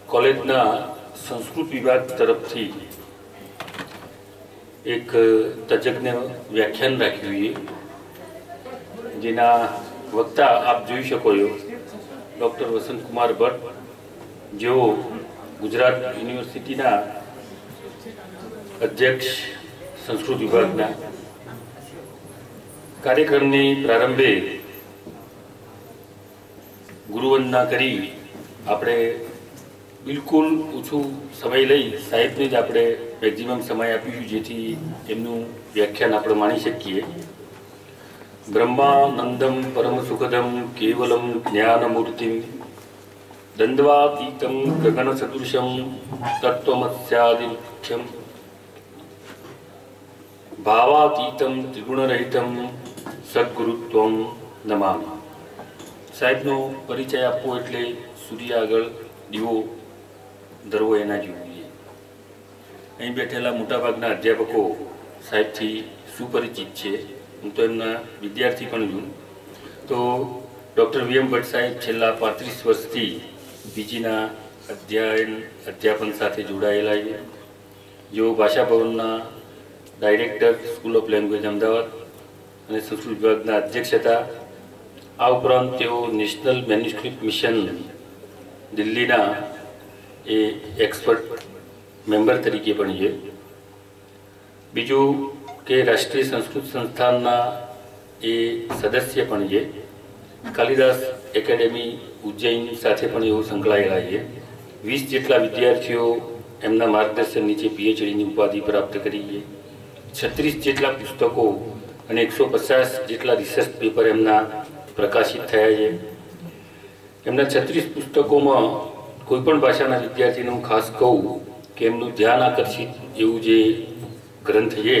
कॉलेजना संस्कृत विभाग तरफथी एक तज्ञ व्याख्यान राख्યું है जेना वक्ता आप જોઈ શકો છો डॉक्टर वसंत कुमार भट्ट जो गुजरात यूनिवर्सिटी अध्यक्ष संस्कृत विभाग कार्यक्रम प्रारंभे गुरुवंदना करी आपणे बिल्कुल ओछू समय लई साहेब ने ज आपणे मैक्सिमम समय आप्युं जेथी एमनुं व्याख्यान आपणे माणी शकीए। ब्रह्मानंदम परम सुखदम केवलम ज्ञानमूर्तिम दंडवातीतम गगन सदृशम तत्वमस्यादिमुख्यम भावातीतम त्रिगुणरहितम सद्गुरुत्वम नमामि। साहेबनो परिचय आपवो एटले सूर्य आगळ दीवो धरवो एना जेवुं छे। અહીં બેઠેલા મોટાભાગના અધ્યાપકો સાહેબથી સુપરિચિત છે। હું તો એમના વિદ્યાર્થી પણ છું। તો ડૉક્ટર વીએમ ભટ્ટ સાહેબ છેલ્લા 35 વર્ષથી પીજીના અધ્યાપન સાથે જોડાયેલા છે। જેઓ ભાષા ભવનના director school of language Ahmedabad અને સંસ્કૃત વિભાગના અધ્યક્ષ હતા। આ ઉપરાંત તેઓ નેશનલ મેન્યુસ્ક્રિપ્ટ મિશન દિલ્હીના એ એક્સપર્ટ मेम्बर तरीके पण है। बीजू के राष्ट्रीय संस्कृत संस्थान ए सदस्य पण है। कालिदास एकेडमी उज्जैन साथे पण एवो संकळायेला है। 20 जेटला विद्यार्थीओ एमना मार्गदर्शन नीचे पीएचडी नी उपाधि प्राप्त करी है। 36 जेटला पुस्तकों अने 150 जेटला रिसर्च पेपर एमना प्रकाशित थया है। एमना 36 पुस्तकों में कोईपण भाषाना विद्यार्थीने हूँ खास कहूँ कि एमनु ध्यान आकर्षित एवं जे ग्रंथ है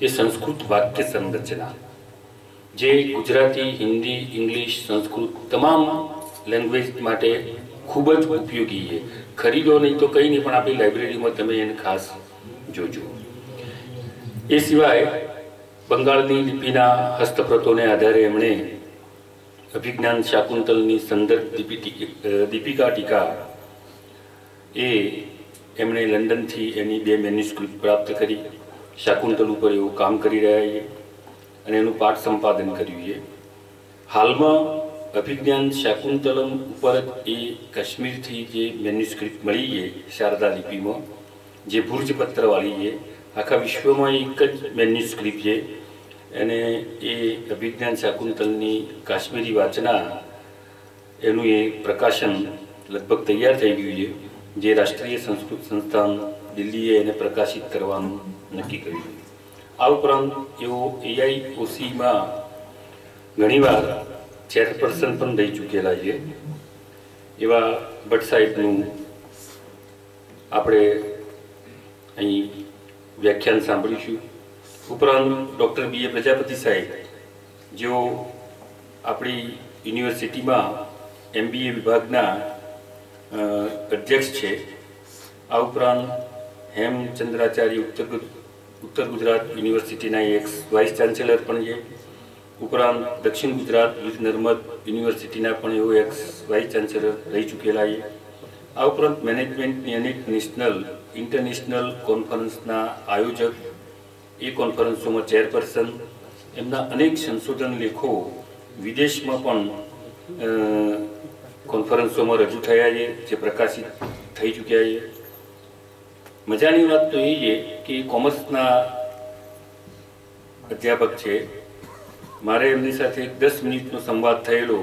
ये संस्कृत वाक्य संरचना जे गुजराती हिंदी इंग्लिश संस्कृत तमाम लैंग्वेज माटे खूब ज उपयोगी है। खरीदो नहीं तो कहीं नहीं पण आपणी लाइब्रेरी में तमे एने खास जोजो। ए सिवाय बंगाळनी लिपिना हस्तप्रतोने आधारे एमणे अभिज्ञान शाकुंतलनी संदर्भ दीपिका टीका ए एमणे लंडन थी एनी 2 मेन्युस्क्रिप्ट प्राप्त करी। शाकुंतल पर एवं काम करी रहा है और एनु पाठ संपादन कर्युं है। हाल में अभिज्ञान शाकुंतलम पर ए काश्मीर थी जे मेन्युस्क्रिप्ट मळी है शारदा लिपि में जे भुर्जपत्र वाली है। आखा विश्व में एक ज मेन्युस्क्रिप्ट है अने ए अभिज्ञान शाकुंतलनी काश्मीरी वाचना एनु ए प्रकाशन लगभग तैयार थई गयुं है जे राष्ट्रीय संस्कृत संस्थान दिल्हीए एने प्रकाशित करवानुं नक्की कर्युं। आ उपरांत एओ एआईओसी में घणीवार चेरपर्सन पण रही चूकेला छे। एवा भट्ट साहेबनुं आपणे अहीं व्याख्यान सांभळीशुं। उपरांत डॉक्टर बीए प्रजापति साहेब जो आपणी यूनिवर्सिटी में एमबीए विभागना अध्यक्ष है। आ उपरांत Hemchandracharya Uttar Gujarat university ex vice chancellor पण है। उपरांत Dakshin Gujarat Veer Narmad university ex vice chancellor रही चूकेला है। आ उपरांत मैनेजमेंट अनेक नेशनल इंटरनेशनल कॉन्फरन्सना आयोजक ए कॉन्फरन्सों में चेरपर्सन एमना अनेक संशोधन लेखों विदेश में पण कॉन्फरन्सों में रजू थया है जे प्रकाशित थई चूक्या है। मजानी बात तो ये है कि कॉमर्सना अध्यापक है। मारे एमनी साथे 10 मिनिटनो संवाद थयेलो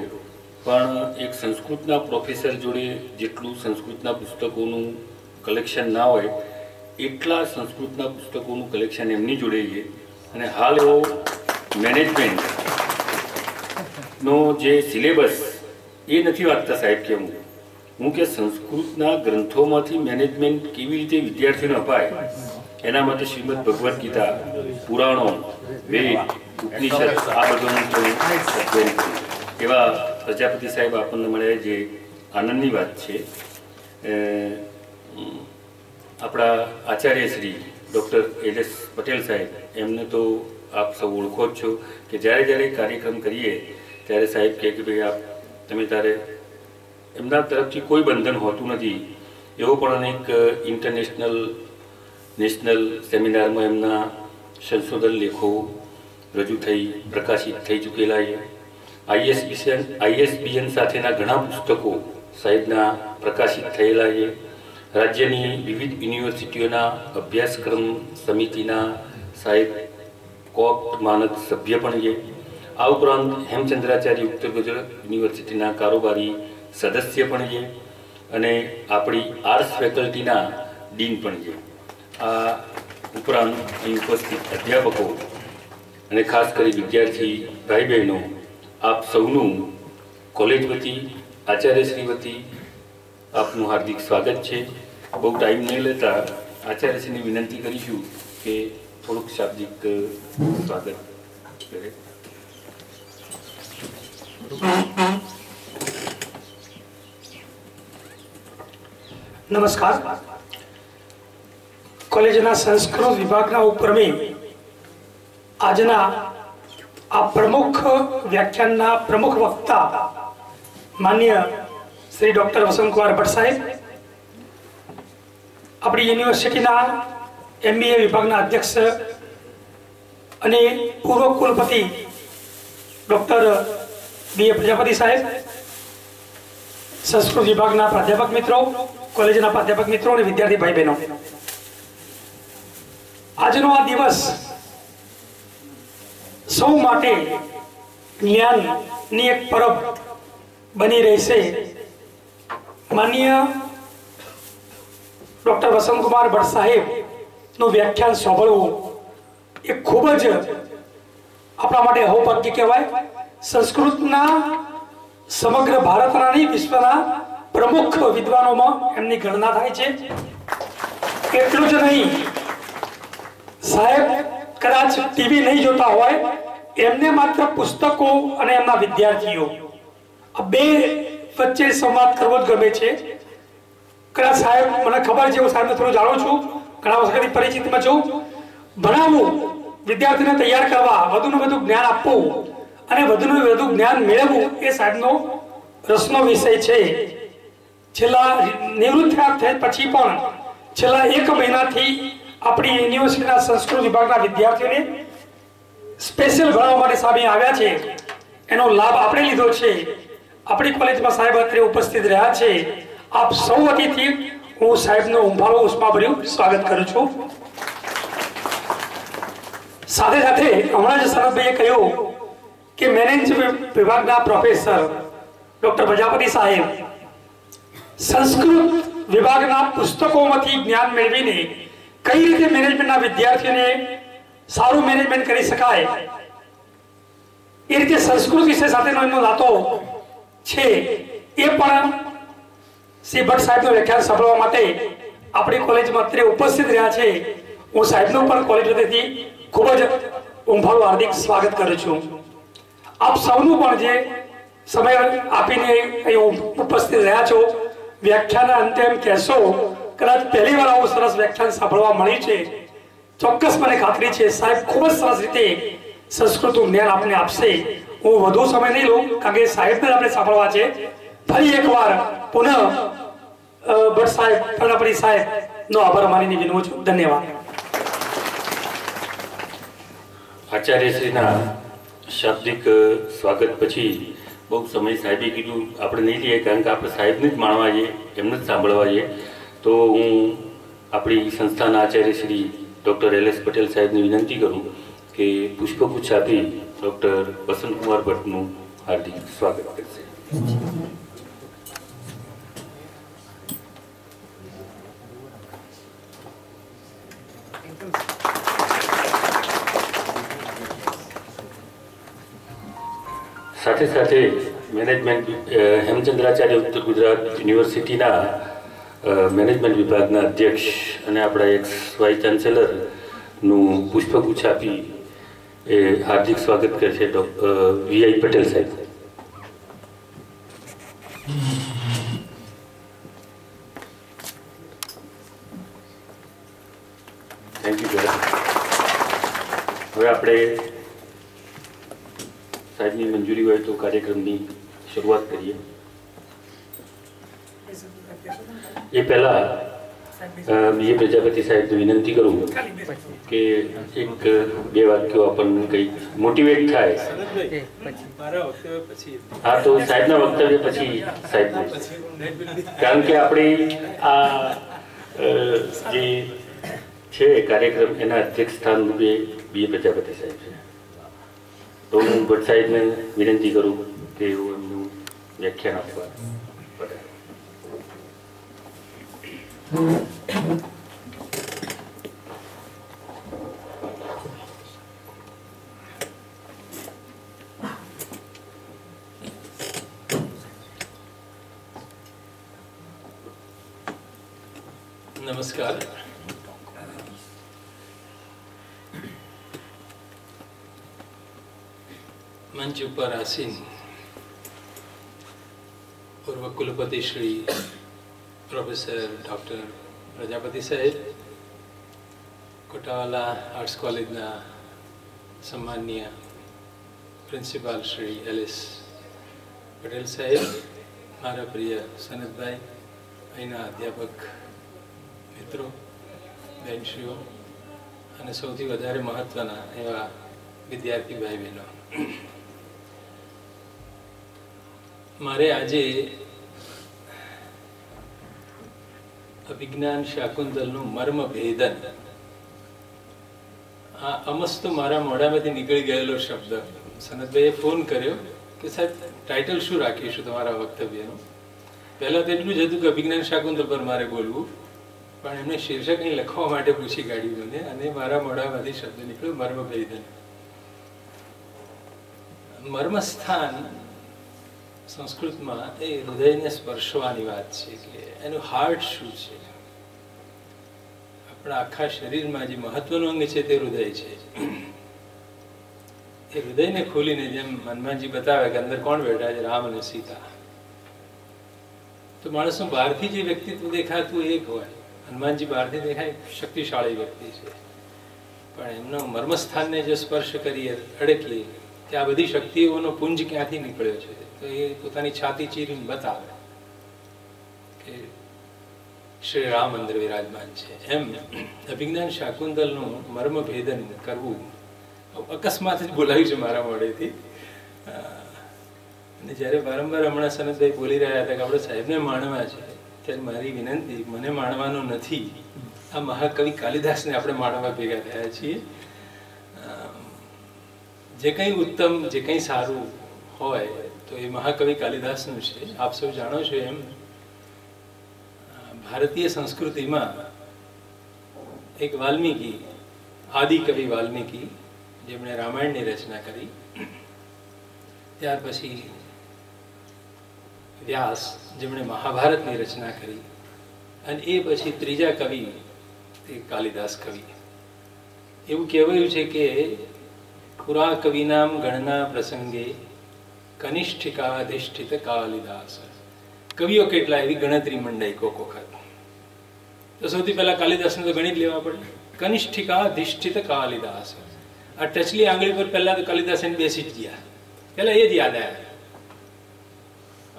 पण एक संस्कृतना प्रोफेसर जोड़े जेटलू संस्कृतना पुस्तकों कलेक्शन ना होय एटला संस्कृतना पुस्तकों कलेक्शन एमनी जोड़े है। अने हाल एवो मैनेजमेंट नो जे सिलेबस ये नहीं वाँचता साहेब के हूँ कि संस्कृतना ग्रंथों में मैनेजमेंट केवी रीते विद्यार्थी अपाय एना माटे श्रीमद भगवद गीता पुराणों वेद उपनिषद आ बधुं एवा प्रजापति साहेब आपने मळे जे आनंदनी बात छे। अपना आचार्य श्री डॉक्टर एल.एस. पटेल साहेब एमने तो आप सब ओळखो ज छो कि ज्यारे ज्यारे कार्यक्रम करिए त्यारे साहेब कहे कि भाई आप तमे तारे એમના તરફથી કોઈ બંધન હોતું નથી. એવો પણ અનેક ઇન્ટરનેશનલ નેશનલ સેમિનારમાં એમના સંશોધન લેખો રજૂ થઈ પ્રકાશિત થઈ ચૂકેલા છે. ISBN સાથેના ઘણા પુસ્તકો સાહેબના પ્રકાશિત થયેલા છે. રાજ્યની વિવિધ યુનિવર્સિટીઓના અભ્યાસક્રમ સમિતિના સાહેબ કોપ માનક સભ્ય પણ છે. આ ઉપરાંત હેમચંદ્રાચાર્ય ઉત્તર ગુજરાત યુનિવર્સિટીના કારોબારી સદસ્ય પણ છે અને આપણી આર્ટ્સ ફેકલ્ટીના ડીન પણ છે. આ ઉપરાંત અહીં ઉપસ્થિત અધ્યાપકો અને ખાસ કરી વિદ્યાર્થી ભાઈ બહેનો, આપ સૌનું કોલેજ વતી, આચાર્યશ્રી વતી આપનું હાર્દિક સ્વાગત છે. બહુ ટાઈમ નહીં લેતા આચાર્યશ્રીને વિનંતી કરીશું કે થોડુંક શાબ્દિક સ્વાગત કરે. નમસ્કાર. કોલેજના સંસ્કૃત વિભાગના ઉપક્રમે આજના આ પ્રમુખ વ્યાખ્યાનના પ્રમુખ વક્તા માન્ય શ્રી ડોક્ટર વસંતકુમાર ભટ્ટ સાહેબ, આપણી યુનિવર્સિટીના MBA વિભાગના અધ્યક્ષ અને પૂર્વ કુલપતિ ડોક્ટર BA પ્રજાપતિ સાહેબ, સંસ્કૃત વિભાગના પ્રાધ્યાપક મિત્રો, કોલેજના પ્રાધ્યાપક મિત્રો અને વિદ્યાર્થી ભાઈ બહેનો, આજનો આ દિવસ સૌ માટે જ્ઞાનની એક પરબ બની રહેશે. માનનીય ડોક્ટર વસંતકુમાર ભટ્ટ સાહેબનું વ્યાખ્યાન સાંભળવું એ ખૂબ જ આપણા માટે અહોભાગ્ય કહેવાય. સંસ્કૃતના સમગ્ર ભારતના નહીં, વિશ્વના પ્રમુખ વિદ્વાનોમાં એમની ગણના થાય છે. એટલું જ નહીં, સાહેબ કદાચ ટીવી નહીં જોતા હોય, એમને માત્ર પુસ્તકો અને એમના વિદ્યાર્થીઓ આ બે વચ્ચે સંવાદ કરવો જ ગમે છે. કદાચ સાહેબ, મને ખબર છે, હું સાહેબને થોડું જાણું છું, ઘણા વખતથી પરિચિતમાં છું. ભણાવવું, વિદ્યાર્થીને તૈયાર કરવા, વધુને વધુ જ્ઞાન આપવું અને વધુને વધુ જ્ઞાન મેળવવું એ સાહેબનો રસનો વિષય છે. છેલ્લા નિવૃત્ત થયા પછી પણ છેલ્લા 1 મહિનાથી આપણી યુનિવર્સિટીના સંસ્કૃત વિભાગના વિદ્યાર્થીઓને સ્પેશિયલ ભણાવવા માટે સાહેબ આવ્યા છે. એનો લાભ આપણે લીધો છે. આપણી કોલેજમાં સાહેબ અત્યારે ઉપસ્થિત રહ્યા છે. આપ સૌ વતીથી હું સાહેબનું ઉંભાળું ઉષ્માભર્યું સ્વાગત કરું છું. સાથે સાથે હમણાં જ સરબભાઈએ કહ્યું કે મેનેજમેન્ટ વિભાગના પ્રોફેસર ડોક્ટર પ્રજાપતિ સાહેબ સંસ્કૃત વિભાગના પુસ્તકોમાંથી જ્ઞાન મેળવીને કઈ રીતે મેનેજમેન્ટના વિદ્યાર્થીઓને સારું મેનેજમેન્ટ કરી શકાય એ રીતે સંસ્કૃત વિષય સાથેનો એમનો નાતો છે. એ પણ શ્રી ભટ્ટ સાહેબનું વ્યાખ્યાન સાંભળવા માટે આપણી કોલેજમાં અત્યારે ઉપસ્થિત રહ્યા છે. હું સાહેબનું પણ કોલેજ વતીથી ખૂબ જ ઉંભાળું હાર્દિક સ્વાગત કરું છું. આપ સૌનું પણ જે સમય આપીને અહીં ઉપસ્થિત રહ્યા છો, વ્યાખ્યાનના અંતે એમ કહેશો, કદાચ પહેલી વાર આવું સરસ વ્યાખ્યાન સાંભળવા મળ્યું છે. ચોક્કસ મને ખાતરી છે સાહેબ ખૂબ જ સરસ રીતે સંસ્કૃતનું જ્ઞાન આપને આપશે. હું વધુ સમય નહીં લઉં, કારણ કે સાહેબને આપણે સાંભળવા છે. ફરી એકવાર પુનઃ ભટ્ટ સાહેબ, પ્રજાપતિ સાહેબનો આભાર માનીને વિનવું છું. ધન્યવાદ. આચાર્યશ્રીના શાબ્દિક સ્વાગત પછી બહુ સમય સાહેબે કીધું આપણે નહીં લઈએ, કારણ કે આપણે સાહેબને જ માણવા છીએ, એમને જ સાંભળવા છીએ. તો હું આપણી સંસ્થાના આચાર્યશ્રી ડૉક્ટર LS પટેલ સાહેબને વિનંતી કરું કે પુષ્પગુચ્છ આપી ડૉક્ટર વસંતકુમાર ભટ્ટનું હાર્દિક સ્વાગત કરશે. સાથે સાથે મેનેજમેન્ટ હેમચંદ્રાચાર્ય ઉત્તર ગુજરાત યુનિવર્સિટીના મેનેજમેન્ટ વિભાગના અધ્યક્ષ અને આપણા એક્સ વાઇસ ચાન્સેલરનું પુષ્પગુચ્છ આપી એ હાર્દિક સ્વાગત કરશે VI પટેલ સાહેબ. Thank you sir. હવે આપણે સાહેબની મંજૂરી હોય તો કાર્યક્રમની શરૂઆત કરીએ. એ પહેલા બીજે પ્રજાપતિ સાહેબને વિનંતી કરું કે એક બે વાક્યો આપણને કંઈક મોટિવેટ થાય. હા, તો સાહેબના વક્તવ્ય પછી સાહેબ, કારણ કે આપણે આ જે છે કાર્યક્રમ એના અધ્યક્ષ સ્થાન રૂપે બીજે પ્રજાપતિ સાહેબ છે. તો હું ભટ્ટ સાહેબને વિનંતી કરું કે હું એમનું વ્યાખ્યાન આપવા. નમસ્કાર. મંચ ઉપર આસીન પૂર્વ કુલપતિ શ્રી પ્રોફેસર ડૉક્ટર પ્રજાપતિ સાહેબ, કોટાવાલા આર્ટ્સ કોલેજના સન્માનીય પ્રિન્સિપાલ શ્રી એલ.એસ. પટેલ સાહેબ, મારા પ્રિય સનતભાઈ, અહીંના અધ્યાપક મિત્રો, બહેનશ્રીઓ અને સૌથી વધારે મહત્વના એવા વિદ્યાર્થી ભાઈ બહેનો, મારે આજે અભિજ્ઞાન શાકુંતલનું મર્મ ભેદન, આ અમસ્તો મારા મોઢામાંથી નીકળી ગયેલો શબ્દ. સનતભાઈએ ફોન કર્યો કે સાહેબ ટાઇટલ શું રાખીશું તમારા વક્તવ્યનું. પહેલાં તો એટલું જ હતું કે અભિજ્ઞાન શાકુંતલ પર મારે બોલવું, પણ એમને શીર્ષક અહીં લખવા માટે પૂછી કાઢ્યું મને, અને મારા મોઢામાંથી શબ્દ નીકળ્યો મર્મ ભેદન. મર્મસ્થાન સંસ્કૃતમાં એ હૃદયને સ્પર્શવાની વાત છે, કે એનું હાર્ટ શું છે. આપણા આખા શરીરમાં જે મહત્વનું અંગ છે તે હૃદય છે. એ હૃદયને ખોલીને જેમ હનુમાનજી બતાવે કે અંદર કોણ બેઠા છે, રામ અને સીતા, તો માણસનું બહારથી જે વ્યક્તિત્વ દેખાતું એક હોય. હનુમાનજી બહારથી દેખાય શક્તિશાળી વ્યક્તિ છે, પણ એમનો મર્મસ્થાનને જો સ્પર્શ કરીએ, અડકીએ કે આ બધી શક્તિઓનો પુંજ ક્યાંથી નીકળ્યો છે, તો એ પોતાની છાતી ચીરીને બતાવે કે શ્રી રામ અંદર વિરાજમાન છે. એમ અભિજ્ઞાન શાકુંતલનું મર્મ ભેદન કરવું અકસ્માત જ બોલાવ્યું છે મારા મોઢેથી. અને જ્યારે વારંવાર હમણાં સનતભાઈ બોલી રહ્યા હતા કે આપણે સાહેબને માણવા છે, ત્યારે મારી વિનંતી, મને માણવાનો નથી, આ મહાકવિ કાલિદાસને આપણે માણવા ભેગા થયા છીએ. જે કંઈ ઉત્તમ, જે કંઈ સારું હોય તો એ મહાકવિ કાલિદાસનું છે. આપ સૌ જાણો છો એમ ભારતીય સંસ્કૃતિમાં એક વાલ્મીકી, આદિકવિ વાલ્મીકી, જેમણે રામાયણની રચના કરી, ત્યાર પછી વ્યાસ, જેમણે મહાભારતની રચના કરી, અને એ પછી ત્રીજા કવિ તે કાલિદાસ કવિ. એવું કહેવાયું છે કે પુરા કવિનામ ગણના પ્રસંગે કનિષ્ઠિકાધિષ્ઠિત કાલિદાસ. કવિઓ કેટલા એવી ગણતરી મંડાઈ કોક વખત. તો સૌથી પહેલા કાલિદાસને તો ગણિત લેવા પડે. કનિષ્ઠિકાધિષ્ઠિત કાલિદાસ. આ ટચલી આંગળી પર પહેલા તો કાલિદાસ એને બેસી જ ગયા, પેલા એ જ યાદ આવ્યા.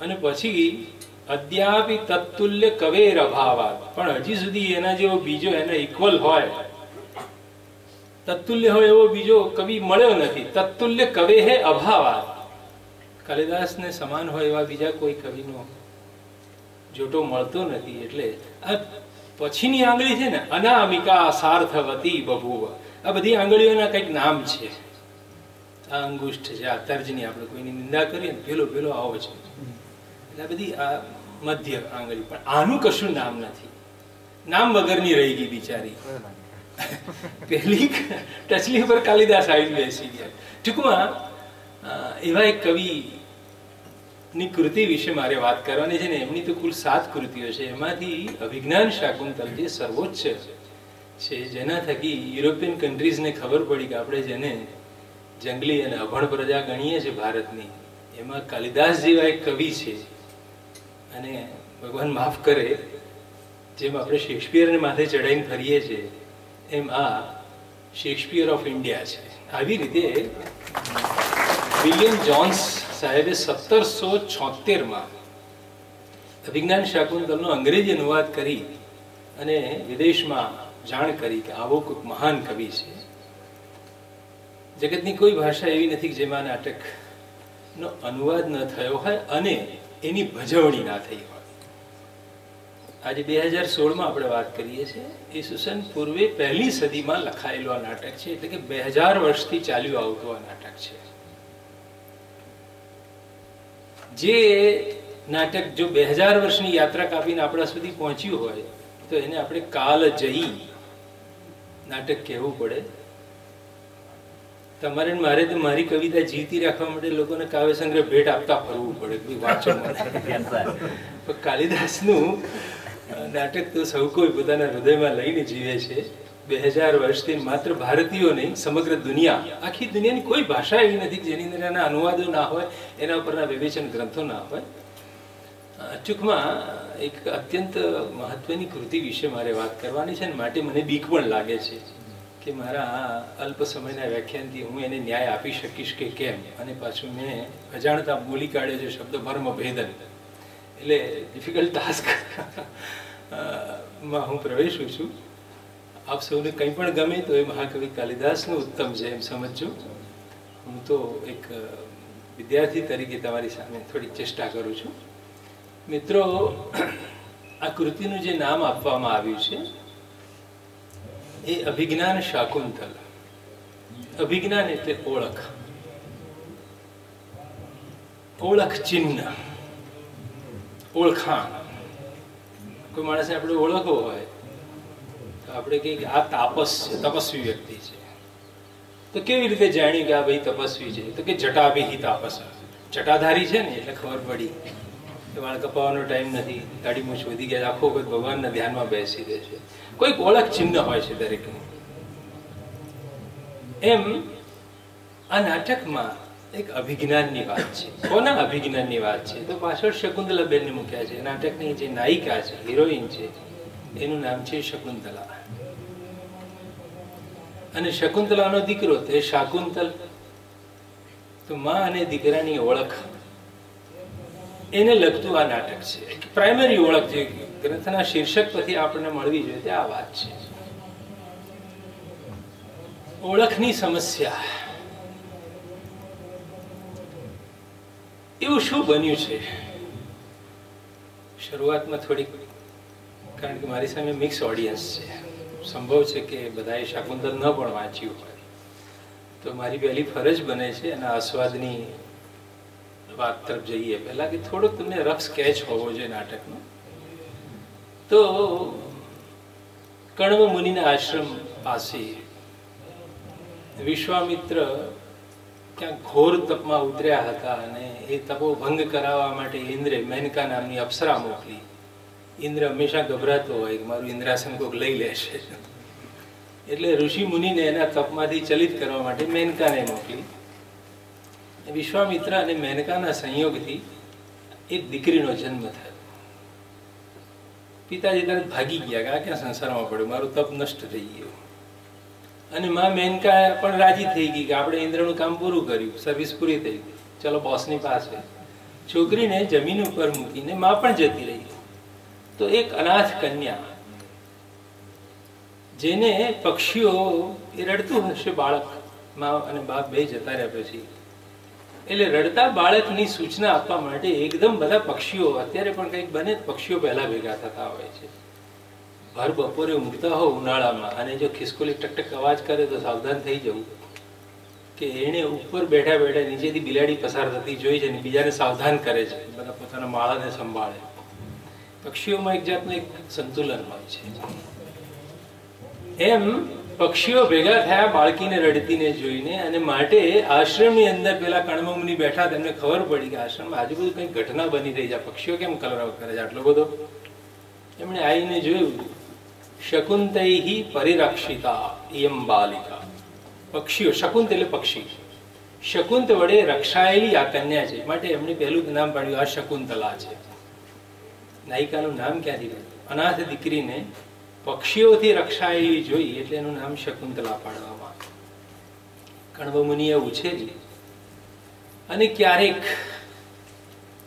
અને પછી અદ્યાપી તત્તુલ્ય કવેર અભાવાત, પણ હજી સુધી એના જેવો બીજો એના ઇક્વલ હોય, તત્તુલ્ય હોય એવો બીજો કવિ મળ્યો નથી. તત્તુલ્ય કવે હે અભાવાત, કાલિદાસને સમાન હોય એવા બીજા કોઈ કવિનો જોટો મળતો નથી. એટલે આ પછીની આંગળી છે ને, અનામિકા સાર્થવતી બભુવ, આ બધી આંગળીઓના કંઈક નામ છે. આ અંગુષ્ઠ છે, આ તર્જની, આપણે કોઈની નિંદા કરીએ ને પેલો પેલો આવો છે, એટલે આ બધી આ મધ્ય આંગળી. પણ આનું કશું નામ નથી, નામ વગરની રહી ગઈ બિચારી. પહેલી ટચલી પર કાલિદાસ આવીને બેસી ગયા. ટૂંકમાં એવા એક કવિ ની કૃતિ વિશે મારે વાત કરવાની છે ને. એમની તો કુલ 7 કૃતિઓ છે, એમાંથી અભિજ્ઞાન શાકુંતલ જે સર્વોચ્ચ છે, જેના થકી યુરોપિયન કન્ટ્રીઝને ખબર પડી કે આપણે જેને જંગલી અને અભણ પ્રજા ગણીએ છીએ ભારતની, એમાં કાલિદાસ જેવા એક કવિ છે. અને ભગવાન માફ કરે, જેમ આપણે શેક્સપિયરને માથે ચડાઈને ફરીએ છીએ, એમ આ શેક્સપિયર ઓફ ઇન્ડિયા છે. આવી રીતે વિલિયમ જોન્સ સાહેબે 1776માં અભિજ્ઞાન શાકુંતલનો અંગ્રેજી અનુવાદ કરી અને વિદેશમાં જાણ કરી કે આવો કોઈક મહાન કવિ છે. જગતની કોઈ ભાષા એવી નથી કે જેમાં નાટકનો અનુવાદ ન થયો હોય અને એની ભજવણી ના થઈ હોય. આજે 2016માં આપણે વાત કરીએ છીએ. ઈસુસન પૂર્વે 1લી સદીમાં લખાયેલું આ નાટક છે, એટલે કે 2000 વર્ષથી ચાલ્યું આવતું આ નાટક છે. જે નાટક જો 2000 વર્ષની યાત્રા કાપીને આપણા સુધી પહોંચ્યું હોય તો એને આપણે કાલજયી નાટક કહેવું પડે. તમારે મારે તો મારી કવિતા જીવતી રાખવા માટે લોકોને કાવ્ય સંગ્રહ ભેટ આપતા ફરવું પડે, વાંચો મને. કાલિદાસનું નાટક તો સૌ કોઈ પોતાના હૃદયમાં લઈને જીવે છે. 2000 વર્ષથી માત્ર ભારતીયો નહીં, સમગ્ર દુનિયા, આખી દુનિયાની કોઈ ભાષા એવી નથી જેની અંદર એના અનુવાદો ના હોય, એના ઉપરના વિવેચન ગ્રંથો ના હોય. ટૂંકમાં એક અત્યંત મહત્વની કૃતિ વિશે મારે વાત કરવાની છે, અને માટે મને બીક પણ લાગે છે કે મારા આ અલ્પ સમયના વ્યાખ્યાનથી હું એને ન્યાય આપી શકીશ કે કેમ. અને પાછું મેં અજાણતા બોલી કાઢ્યો છે શબ્દ ભર્મ ભેદન, એટલે ડિફિકલ્ટ ટાસ્ક માં હું પ્રવેશું છું. આપ સૌને કંઈ પણ ગમે તો એ મહાકવિ કાલિદાસનું ઉત્તમ છે એમ સમજજો. હું તો એક વિદ્યાર્થી તરીકે તમારી સામે થોડી ચેષ્ટા કરું છું. મિત્રો, આ કૃતિનું જે નામ આપવામાં આવ્યું છે એ અભિજ્ઞાન શાકુંતલ. અભિજ્ઞાન એટલે ઓળખ, ઓળખ ચિહ્ન, ઓળખાણ. કોઈ માણસને આપણે ઓળખવો હોય તો આપણે કહીએ કે આ તાપસ છે, તપસ્વી વ્યક્તિ છે. તો કેવી રીતે જાણ્યું કે આ ભાઈ તપસ્વી છે? તો કે જટાભિહિ તાપસ, જટાધારી છે ને એટલે ખબર પડી કે વાળ કપાવવાનો ટાઈમ નથી, દાઢી મૂછ વધી ગયા, આખો વખત ભગવાનના ધ્યાનમાં બેસી રહે છે. કોઈક ઓળખ ચિહ્ન હોય છે દરેકનું. એમ આ નાટકમાં એક અભિજ્ઞાનની વાત છે. કોના અભિજ્ઞાનની વાત છે? તો પાછળ શકુંતલાબેનને મૂક્યા છે. નાટકની જે નાયિકા છે, હિરોઈન છે, એનું નામ છે શકુંતલા. અને શકુંતલાનો દીકરો તે શાકુંતલ. તો માં અને દીકરાની ઓળખ, એને લગતું આ નાટક છે. પ્રાઇમરી ઓળખ જે ગ્રંથના શીર્ષક પરથી આપણને મળવી જોઈએ તે આ વાત છે. ઓળખની સમસ્યા. એવું શું બન્યું છે? શરૂઆતમાં થોડીક, કારણ કે મારી સામે મિક્સ ઓડિયન્સ છે, સંભવ છે કે બધાએ શાકુંતલ ન પણ વાંચ્યું હોય, તો મારી પહેલી ફરજ બને છે એના આસ્વાદની વાત તરફ જઈએ પહેલા કે થોડોક તમને રફ સ્કેચ હોવો જોઈએ નાટકનો. તો કણવ મુનિના આશ્રમ પાસે વિશ્વામિત્ર ક્યાંક ઘોર તપમાં ઉતર્યા હતા, અને એ તપો ભંગ કરાવવા માટે ઇન્દ્રે મેનકા નામની અપ્સરા મોકલી. ઇન્દ્ર હંમેશા ગભરાતો હોય કે મારું ઇન્દ્રાસન કોઈક લઈ લેશે, એટલે ઋષિ મુનિને એના તપમાંથી ચલિત કરવા માટે મેનકાને મોકલી. વિશ્વામિત્ર અને મેનકાના સંયોગથી એક દીકરીનો જન્મ થયો. પિતાજી તરત ભાગી ગયા કે આ ક્યાં સંસારમાં પડ્યો, મારું તપ નષ્ટ થઈ ગયું. અને માં મેનકા પણ રાજી થઈ ગઈ કે આપણે ઇન્દ્રનું કામ પૂરું કર્યું, સર્વિસ પૂરી થઈ ગઈ, ચલો બોસની પાસે. છોકરીને જમીન ઉપર મૂકીને માં પણ જતી રહી. તો એક અનાથ કન્યા, જેને પક્ષીઓ, એ રડતું હશે બાળક, માં અને બાપ બે જતા રહ્યા પછી, એટલે રડતા બાળકની સૂચના આપવા માટે એકદમ બધા પક્ષીઓ, અત્યારે પણ કંઈક બને પક્ષીઓ પહેલા ભેગા થતા હોય છે. ભર બપોરે ઊંઘતા હો ઉનાળામાં, અને જો ખિસકોલી ટકટક અવાજ કરે તો સાવધાન થઈ જવું કે એને ઉપર બેઠા બેઠા નીચેથી બિલાડી પસાર થતી જોઈ છે ને બીજાને સાવધાન કરે છે, બધા પોતાના માળાને સંભાળે. પક્ષીઓમાં એક જાતનું એક સંતુલન હોય છે. એમ પક્ષીઓ ભેગા થયા બાળકીને રડતીને જોઈને, અને માટે આશ્રમની અંદર પેલા કણવમુનિ બેઠા, તેમને ખબર પડી કે આશ્રમમાં આજુબાજુ કંઈક ઘટના બની રહી છે, પક્ષીઓ કેમ કલરવ કરે છે આટલો બધો. એમણે આવીને જોયું, શકુંતૈહિ પરિરક્ષિતા ઇયં બાલિકા. પક્ષીઓ, શકુંત એટલે પક્ષી, શકુંત વડે રક્ષાયેલી આ કન્યા છે, માટે એમણે પહેલું નામ પાડ્યું આ શકુંતલા છે. નાયિકાનું નામ ક્યાંથી પડ્યું? અનાથ દીકરીને પક્ષીઓથી રક્ષાયેલી જોઈ એટલે એનું નામ શકુંતલા પાડવામાં. કણવ મુનિએ ઉછેરી, અને ક્યારેક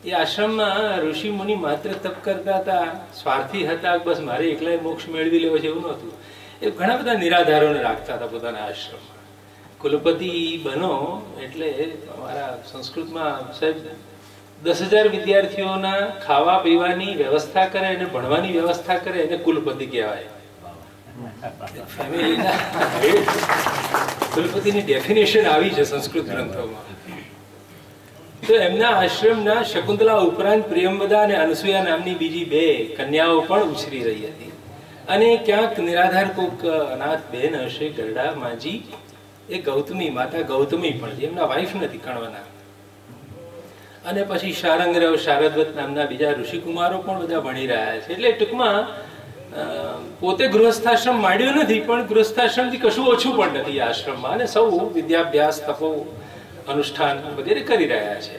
એ આશ્રમમાં ઋષિ મુનિ માત્ર તપ કરતા હતા, સ્વાર્થી હતા, બસ મારે એકલાય મોક્ષ મેળવી લેવો છે એવું નહોતું. એ ઘણા બધા નિરાધારોને રાખતા હતા પોતાના આશ્રમમાં. કુલપતિ બનો એટલે અમારા સંસ્કૃતમાં સાહેબ 10,000 વિદ્યાર્થીઓના ખાવા પીવાની વ્યવસ્થા કરે અને ભણવાની વ્યવસ્થા કરે એને કુલપતિ કહેવાય. ફેમિલીના કુલપતિની ડેફિનેશન આવી છે સંસ્કૃત ગ્રંથોમાં. તો એમના આશ્રમના શકુંતલા ઉપરાંત પ્રિયંવદા અને અનસુયા નામની બીજી 2 કન્યાઓ પણ ઉછરી રહી હતી. અને ક્યાંક નિરાધાર કોક અનાથ બેન હશે, ગરડા માજી, એ ગૌતમી માતા ગૌતમી પણ છે, એમના વાઇફ નથી કણવાના. અને પછી શારંગરવ, શારદવત નામના બીજા ઋષિકુમારો પણ બધા ભણી રહ્યા છે. એટલે ટૂંકમાં પોતે ગૃહસ્થાશ્રમ માંડ્યો નથી, પણ ગૃહસ્થાશ્રમથી કશું ઓછું પણ નથી આશ્રમમાં. અને સૌ વિદ્યાભ્યાસ, તપો, અનુષ્ઠાન વગેરે કરી રહ્યા છે.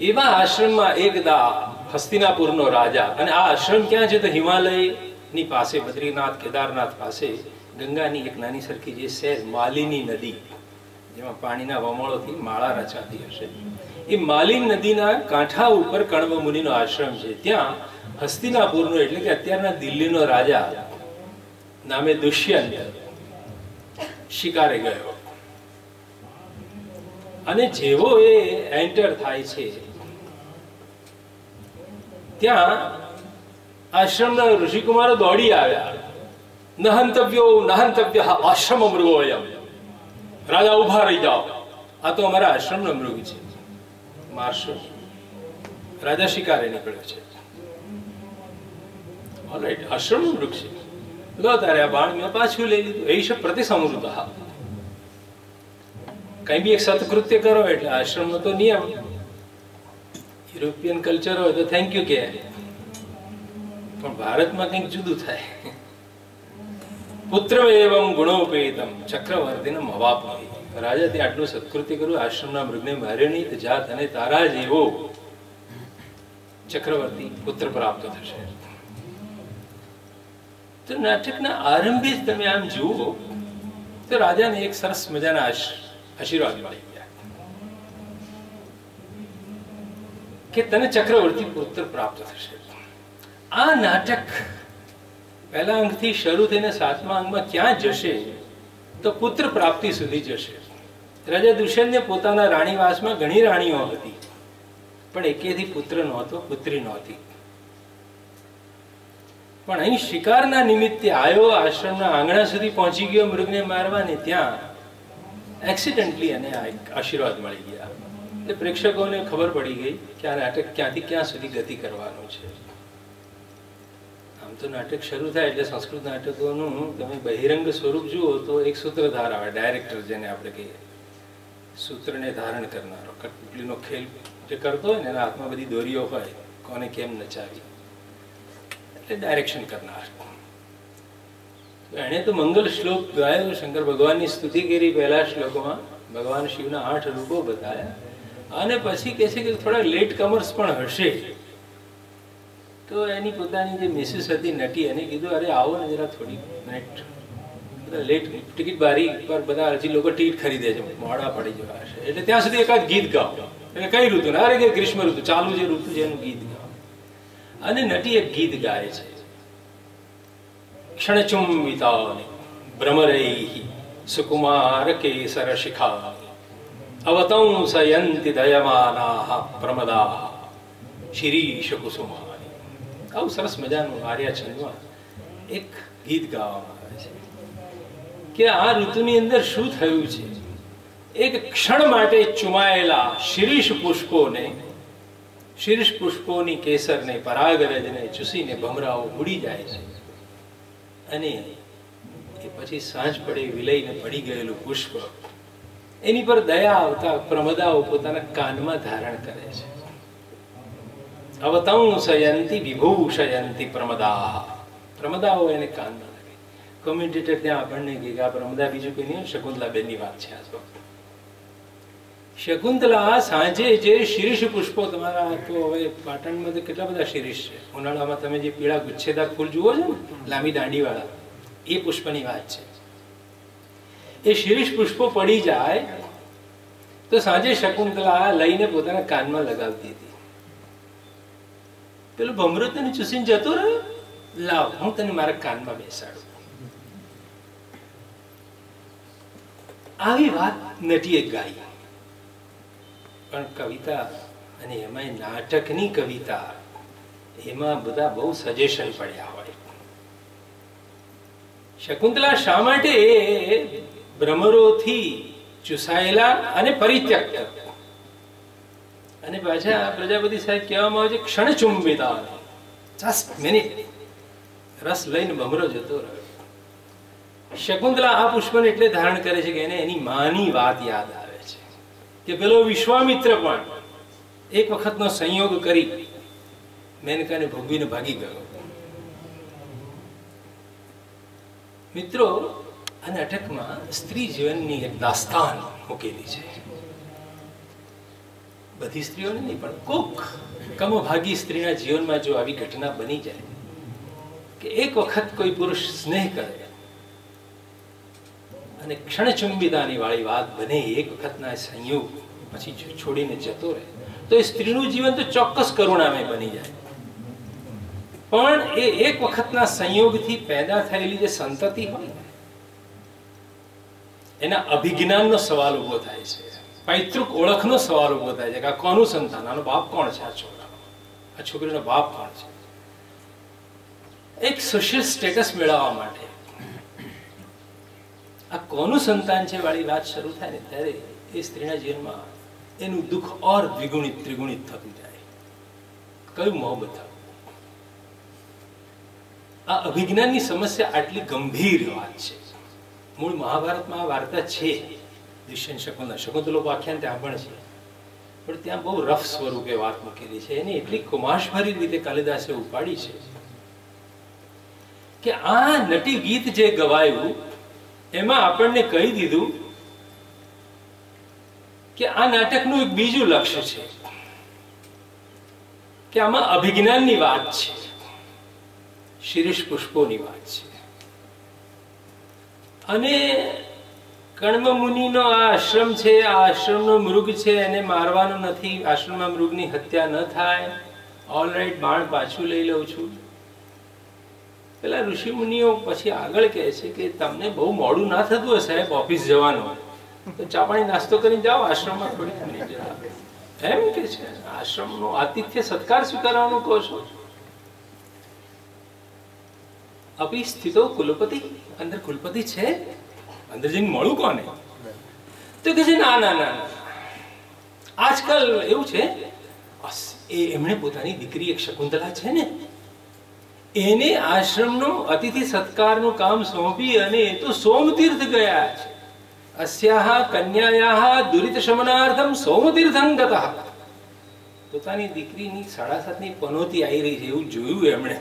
એવા આશ્રમમાં એકદા હસ્તિનાપુરનો રાજા, અને આ આશ્રમ ક્યાં છે તો હિમાલયની પાસે, બદ્રીનાથ કેદારનાથ પાસે ગંગાની એક નાની સરખી જે શહેર માલિની નદી, જેમાં પાણીના વમળોથી માળા રચાતી હશે, એ માલિન નદીના કાંઠા ઉપર કણવ મુનિનો આશ્રમ છે. ત્યાં હસ્તિનાપુરનો એટલે કે અત્યારના દિલ્હીનો રાજા નામે દુષ્યંત શિકારે ગયો. અને જેવો એ એન્ટર થાય છે ત્યાં આશ્રમના ઋષિકુમારો દોડી આવ્યા. નહંતવ્યો નહંતવ્ય આશ્રમ મૃગોયમ, રાજા ઉભા રહી જાઓ, આ તો અમારા આશ્રમનો મૃગ છે, મારશો. રાજા શિકારે નીકળ્યો છે. ઓલરાઈટ, આશ્રમનું મૃગ છે, લો તારે આ બાણ મેં પાછું લઈ લીધું. એઈશ પ્રતિસમૃત. કઈ બી એક સત્કૃત્ય કરો એટલે આશ્રમનો તો નિયમ. યુરોપિયન કલ્ચર હોય તો થેન્ક યુ કે, પણ ભારતમાં કંઈક જુદું થાય. પુત્ર એવમ ગુણોપેતમ ચક્રવર્તીને મવાપી. રાજા તે આટલું સત્કૃત્ય કર્યું, આશ્રમના મૃગને માર્યો નહીં, તો જા તને તારા જેવો ચક્રવર્તી પુત્ર પ્રાપ્ત થશે. તો નાટકના આરંભે જ તમે આમ જુઓ તો રાજાને એક સરસ મજાના આશીર્વાદ મળી ગયા કે તને ચક્રવર્તી પુત્ર પ્રાપ્ત થશે. આ નાટક પહેલા અંગથી શરૂ થઈને 7મા અંગમાં ક્યાં જશે તો પુત્ર પ્રાપ્તિ સુધી જશે. રાજા દુષ્યંતને પોતાના રાણીવાસમાં ઘણી રાણીઓ હતી, પણ એકેથી પુત્ર નહોતો, પુત્રી નહોતી. પણ અહીં શિકારના નિમિત્તે આવ્યો, આશ્રમના આંગણા સુધી પહોંચી ગયો મૃગને મારવાને, ત્યાં એક્સિડન્ટલી એને આશીર્વાદ મળી ગયા. એટલે પ્રેક્ષકોને ખબર પડી ગઈ કે આ નાટક ક્યાંથી ક્યાં સુધી ગતિ કરવાનું છે. આમ તો નાટક શરૂ થાય એટલે સંસ્કૃત નાટકોનું તમે બહિરંગ સ્વરૂપ જુઓ તો એક સૂત્રધાર આવે, ડાયરેક્ટર જેને આપણે કહીએ, સૂત્રને ધારણ કરનારો. કઠપુતળીનો ખેલ જે કરતો હોય ને એના હાથમાં બધી દોરીઓ હોય, કોને કેમ નચાવી, એટલે ડાયરેક્શન કરનાર. એણે તો મંગલ શ્લોક ગાયો, શંકર ભગવાનની સ્તુતિ કરી પહેલા શ્લોકમાં, ભગવાન શિવના 8 રૂપો બતાવ્યા, અને પછી કહે છે કે થોડા લેટ કમર્સ પણ હશે. તો એની પોતાની જે મિસિસ હતી નટી, એને કીધું અરે આવો ને જરા થોડી મિનિટ, બધા લેટ ટિકિટ બારી પર બધા હજી લોકો ટિકિટ ખરીદે છે, મોડા પડી જવા હશે, એટલે ત્યાં સુધી એકાદ ગીત ગાઓ. એટલે કઈ ઋતુ? અરે કે ગ્રીષ્મ ઋતુ, ચાલુ જે ઋતુ છે એનું ગીત ગાઓ. અને નટી એક ગીત ગાય છે, ક્ષણચુંબિતાની ભ્રમરૈ સુકુમાર કેસર શિખા અવતંસયંતિ દયમાનાઃ પ્રમદાઃ શિરીષ કુસુમાની. આવું સરસ મજાનું આર્યા છંદમાં એક ગીત ગાવામાં આવે છે કે આ ઋતુની અંદર શું થયું છે. એક ક્ષણ માટે ચુમાયેલા શિરીષ પુષ્પોને, શીર્ષ પુષ્પોની કેસરને, પરાગરજને ચૂસીને ભમરાઓ ઉડી જાય છે, અને એ પછી સાંજ પડે વિલઈને પડી ગયેલું પુષ્પ, એની પર દયા આવતા પ્રમદાઓ પોતાના કાનમાં ધારણ કરે છે. અવતંસયંતિ વિભૂષયંતિ પ્રમદાઃ. પ્રમદાઓ એને કાનમાં લાગે. કોમેન્ટેટર ત્યાં આપણને કહે કે આ પ્રમદા બીજું કોઈ નહીં, શકુંતલાબેનની વાત છે. આ તો શકુંતલા સાંજે જે શીરીષ પુષ્પો, તમારા તો હવે પાટણમાં તો કેટલા બધા શીરીષ છે, ઉનાળામાં તમે જે પીળા ગુચ્છેદાર ફૂલ જુઓ છો ને, લાંબી દાંડીવાળા, એ પુષ્પની વાત છે. એ શીરીષ પુષ્પો પડી જાય તો સાંજે શકુંતલા લઈને પોતાના કાનમાં લગાવતી હતી. પેલું ભમરો તને ચૂસીને જતો રહ્યો, લાવ હું તને મારા કાનમાં બેસાડું. આવી વાત નટીએ ગાઈ. પણ કવિતા, અને એમાં નાટકની કવિતા, એમાં બધા બહુ સજેશન પડ્યા હોય. શકુંતલા શા માટે ભ્રમરોથી ચૂસાયેલા અને પરિત્યક્ત, અને પાછા પ્રજાપતિ સાહેબ કહેવામાં આવે છે ક્ષણચુંબિતા, જસ્ટ મિનિટ રસ લઈને ભમરો જતો રહ્યો. શકુંતલા આ પુષ્પને એટલે ધારણ કરે છે કે એને એની માની વાત યાદ આવે છે કે પેલો વિશ્વામિત્ર પણ એક વખતનો સંયોગ કરી મેનકાને ભોગવીને ભાગી ગયો. મિત્રો, આ નાટકમાં સ્ત્રી જીવનની એક દાસ્તાન મૂકેલી છે. બધી સ્ત્રીઓને નહીં, પણ કોક કમભાગી સ્ત્રીના જીવનમાં જો આવી ઘટના બની જાય કે એક વખત કોઈ પુરુષ સ્નેહ કરે અને ક્ષણચુંબિતાની વાળી વાત બને, એક વખતના સંયોગ પછી છોડીને જતો રહે, તો એ સ્ત્રીનું જીવન તો ચોક્કસ કરુણામય બની જાય. પણ એ એક વખતના સંયોગથી પેદા થયેલી જે સંતતિ હોય ને, એના અભિજ્ઞાનનો સવાલ ઉભો થાય છે, પૈતૃક ઓળખનો સવાલ ઉભો થાય છે કે આ કોનું સંતાન, આનો બાપ કોણ છે, આ છોકરાનો, આ છોકરીનો બાપ કોણ છે. એક સોશિયલ સ્ટેટસ મેળવવા માટે આ કોનું સંતાન છે વાળી વાત શરૂ થાય ને, ત્યારે એ સ્ત્રીના જીવનમાં એનું દુઃખ ઓર દ્વિગુણિત ત્રિગુણિત થતું જાય. કયું મોહબ્બત? આ અભિજ્ઞાનની સમસ્યા આટલી ગંભીર વાત છે. મૂળ મહાભારતમાં આ વાર્તા છે, દુષ્યંત શકુંતલા આખ્યાન ત્યાં પણ છે, પણ ત્યાં બહુ રફ સ્વરૂપે વાત મૂકેલી છે. એને એટલી કુમાશભરી રીતે કાલિદાસે ઉપાડી છે કે આ નટી ગીત જે ગવાયું એમાં આપણને કહી દીધું કે આ નાટકનું એક બીજું લક્ષ્ય છે કે આમાં અભિજ્ઞાનની વાત છે, શિરીષ પુષ્પોની વાત છે. અને કર્મ મુનિનો આ આશ્રમ છે, આ આશ્રમનો મૃગ છે, એને મારવાનો નથી, આશ્રમમાં મૃગની હત્યા ન થાય. ઓલરાઈટ, બાણ પાછું લઈ લઉં છું. પેલા ઋષિ મુનિઓ પછી આગળ કહે છે કે તમને બહુ મોડું ના થતું હોય સાહેબ ઓફિસ જવાનું, તો ચા પાણી નાસ્તો કરીને જાઓ આશ્રમમાં થોડી એમ કે છે. આશ્રમનો આતિથ્ય સત્કાર સ્વીકારવાનું કહો છો. અભી સ્થિતો કુલપતિ, અંદર કુલપતિ છે, અંદર જઈને મળું કોને? તો કે છે ના ના ના, આજકાલ એવું છે, એમણે પોતાની દીકરી એક શકુંતલા છે ને, એને આશ્રમનો અતિથિ સત્કારનું કામ સોંપી અને એ તો સોમતીર્થ ગયા છે. અસ્યાહ કન્યાયાહ દુરિત શમનાર્થમ સોમતીર્થં ગતઃ. પોતાની દીકરીની 7.5ની પનોતી આવી રહી છે એવું જોયું એમણે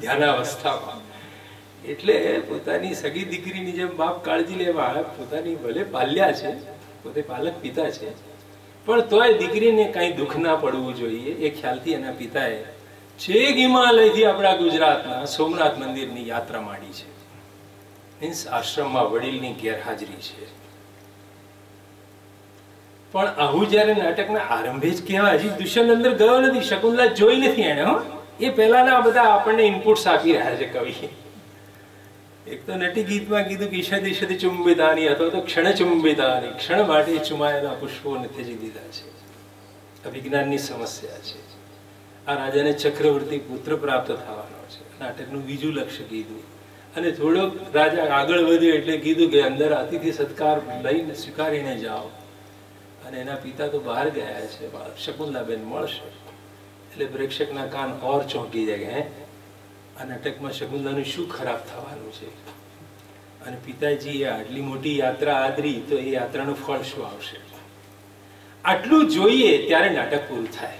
ધ્યાનાવસ્થામાં. એટલે પોતાની સગી દીકરીની જેમ બાપ કાળજી લેવા પોતાની ભલે પાલ્યા છે, પોતે પાલક પિતા છે, પણ તોય દીકરીને કઈ દુઃખ ના પડવું જોઈએ એ ખ્યાલથી એના પિતાએ છેક હિમાલયથી આપણા ગુજરાતના સોમનાથ મંદિરની યાત્રા માંડી છે. મીન્સ આશ્રમમાં વડીલની ગેરહાજરી છે. પણ આવું જયારે નાટકના આરંભે જ કહેવાય, હજી દુષ્યંત અંદર ગયો નથી, શકુંતલા જોઈ નથી એને. એ પહેલાના બધા આપણને ઇનપુટ્સ આપી રહ્યા છે કવિ. એક તો નટી ગીતમાં કીધું કે ઈશદ ઈશદ ચુંબિતાની અથવા તો ક્ષણ ચુંબિતાની, ક્ષણ માટે ચુમાયેલા પુષ્પોને ત્યજી દીધા છે. અભિજ્ઞાનની સમસ્યા છે. આ રાજાને ચક્રવર્તી પુત્ર પ્રાપ્ત થવાનો છે, નાટકનું બીજું લક્ષ્ય કીધું. અને થોડોક રાજા આગળ વધ્યો એટલે કીધું કે અંદર અતિથિ સત્કાર લઈને સ્વીકારીને જાઓ. અને એના પિતા તો બહાર ગયા છે, શકુંતલાબેન મળશે. એટલે પ્રેક્ષકના કાન ઓર ચોંકી જાય, હે આ નાટકમાં શકુંતલાનું શું ખરાબ થવાનું છે? અને પિતાજીએ આટલી મોટી યાત્રા આદરી, તો એ યાત્રાનું ફળ શું આવશે? આટલું જોઈએ ત્યારે નાટક પૂરું થાય.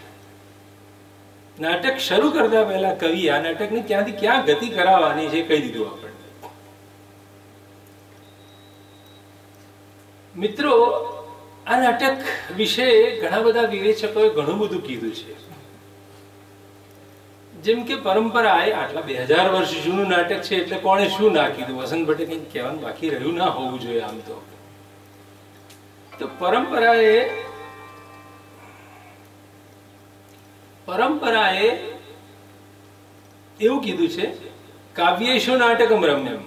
નાટક શરૂ કરતા પહેલા કવિ આ નાટકની ક્યાંથી ક્યાં ગતિ કરાવવાની છે કહી દીધું આપણને. મિત્રો, આ નાટક વિશે ઘણા બધા વિવેચકોએ ઘણું બધું કીધું છે. જેમ કે પરંપરાએ આટલા 2000 વર્ષ જૂનું નાટક છે એટલે કોણે શું ના કીધું, વસંત ભટ્ટે કંઈક કહેવાનું બાકી રહ્યું ના હોવું જોઈએ આમ તો તો પરંપરાએ એવું કીધું છે, કાવ્યેષુ નાટકમ રમ્યમ.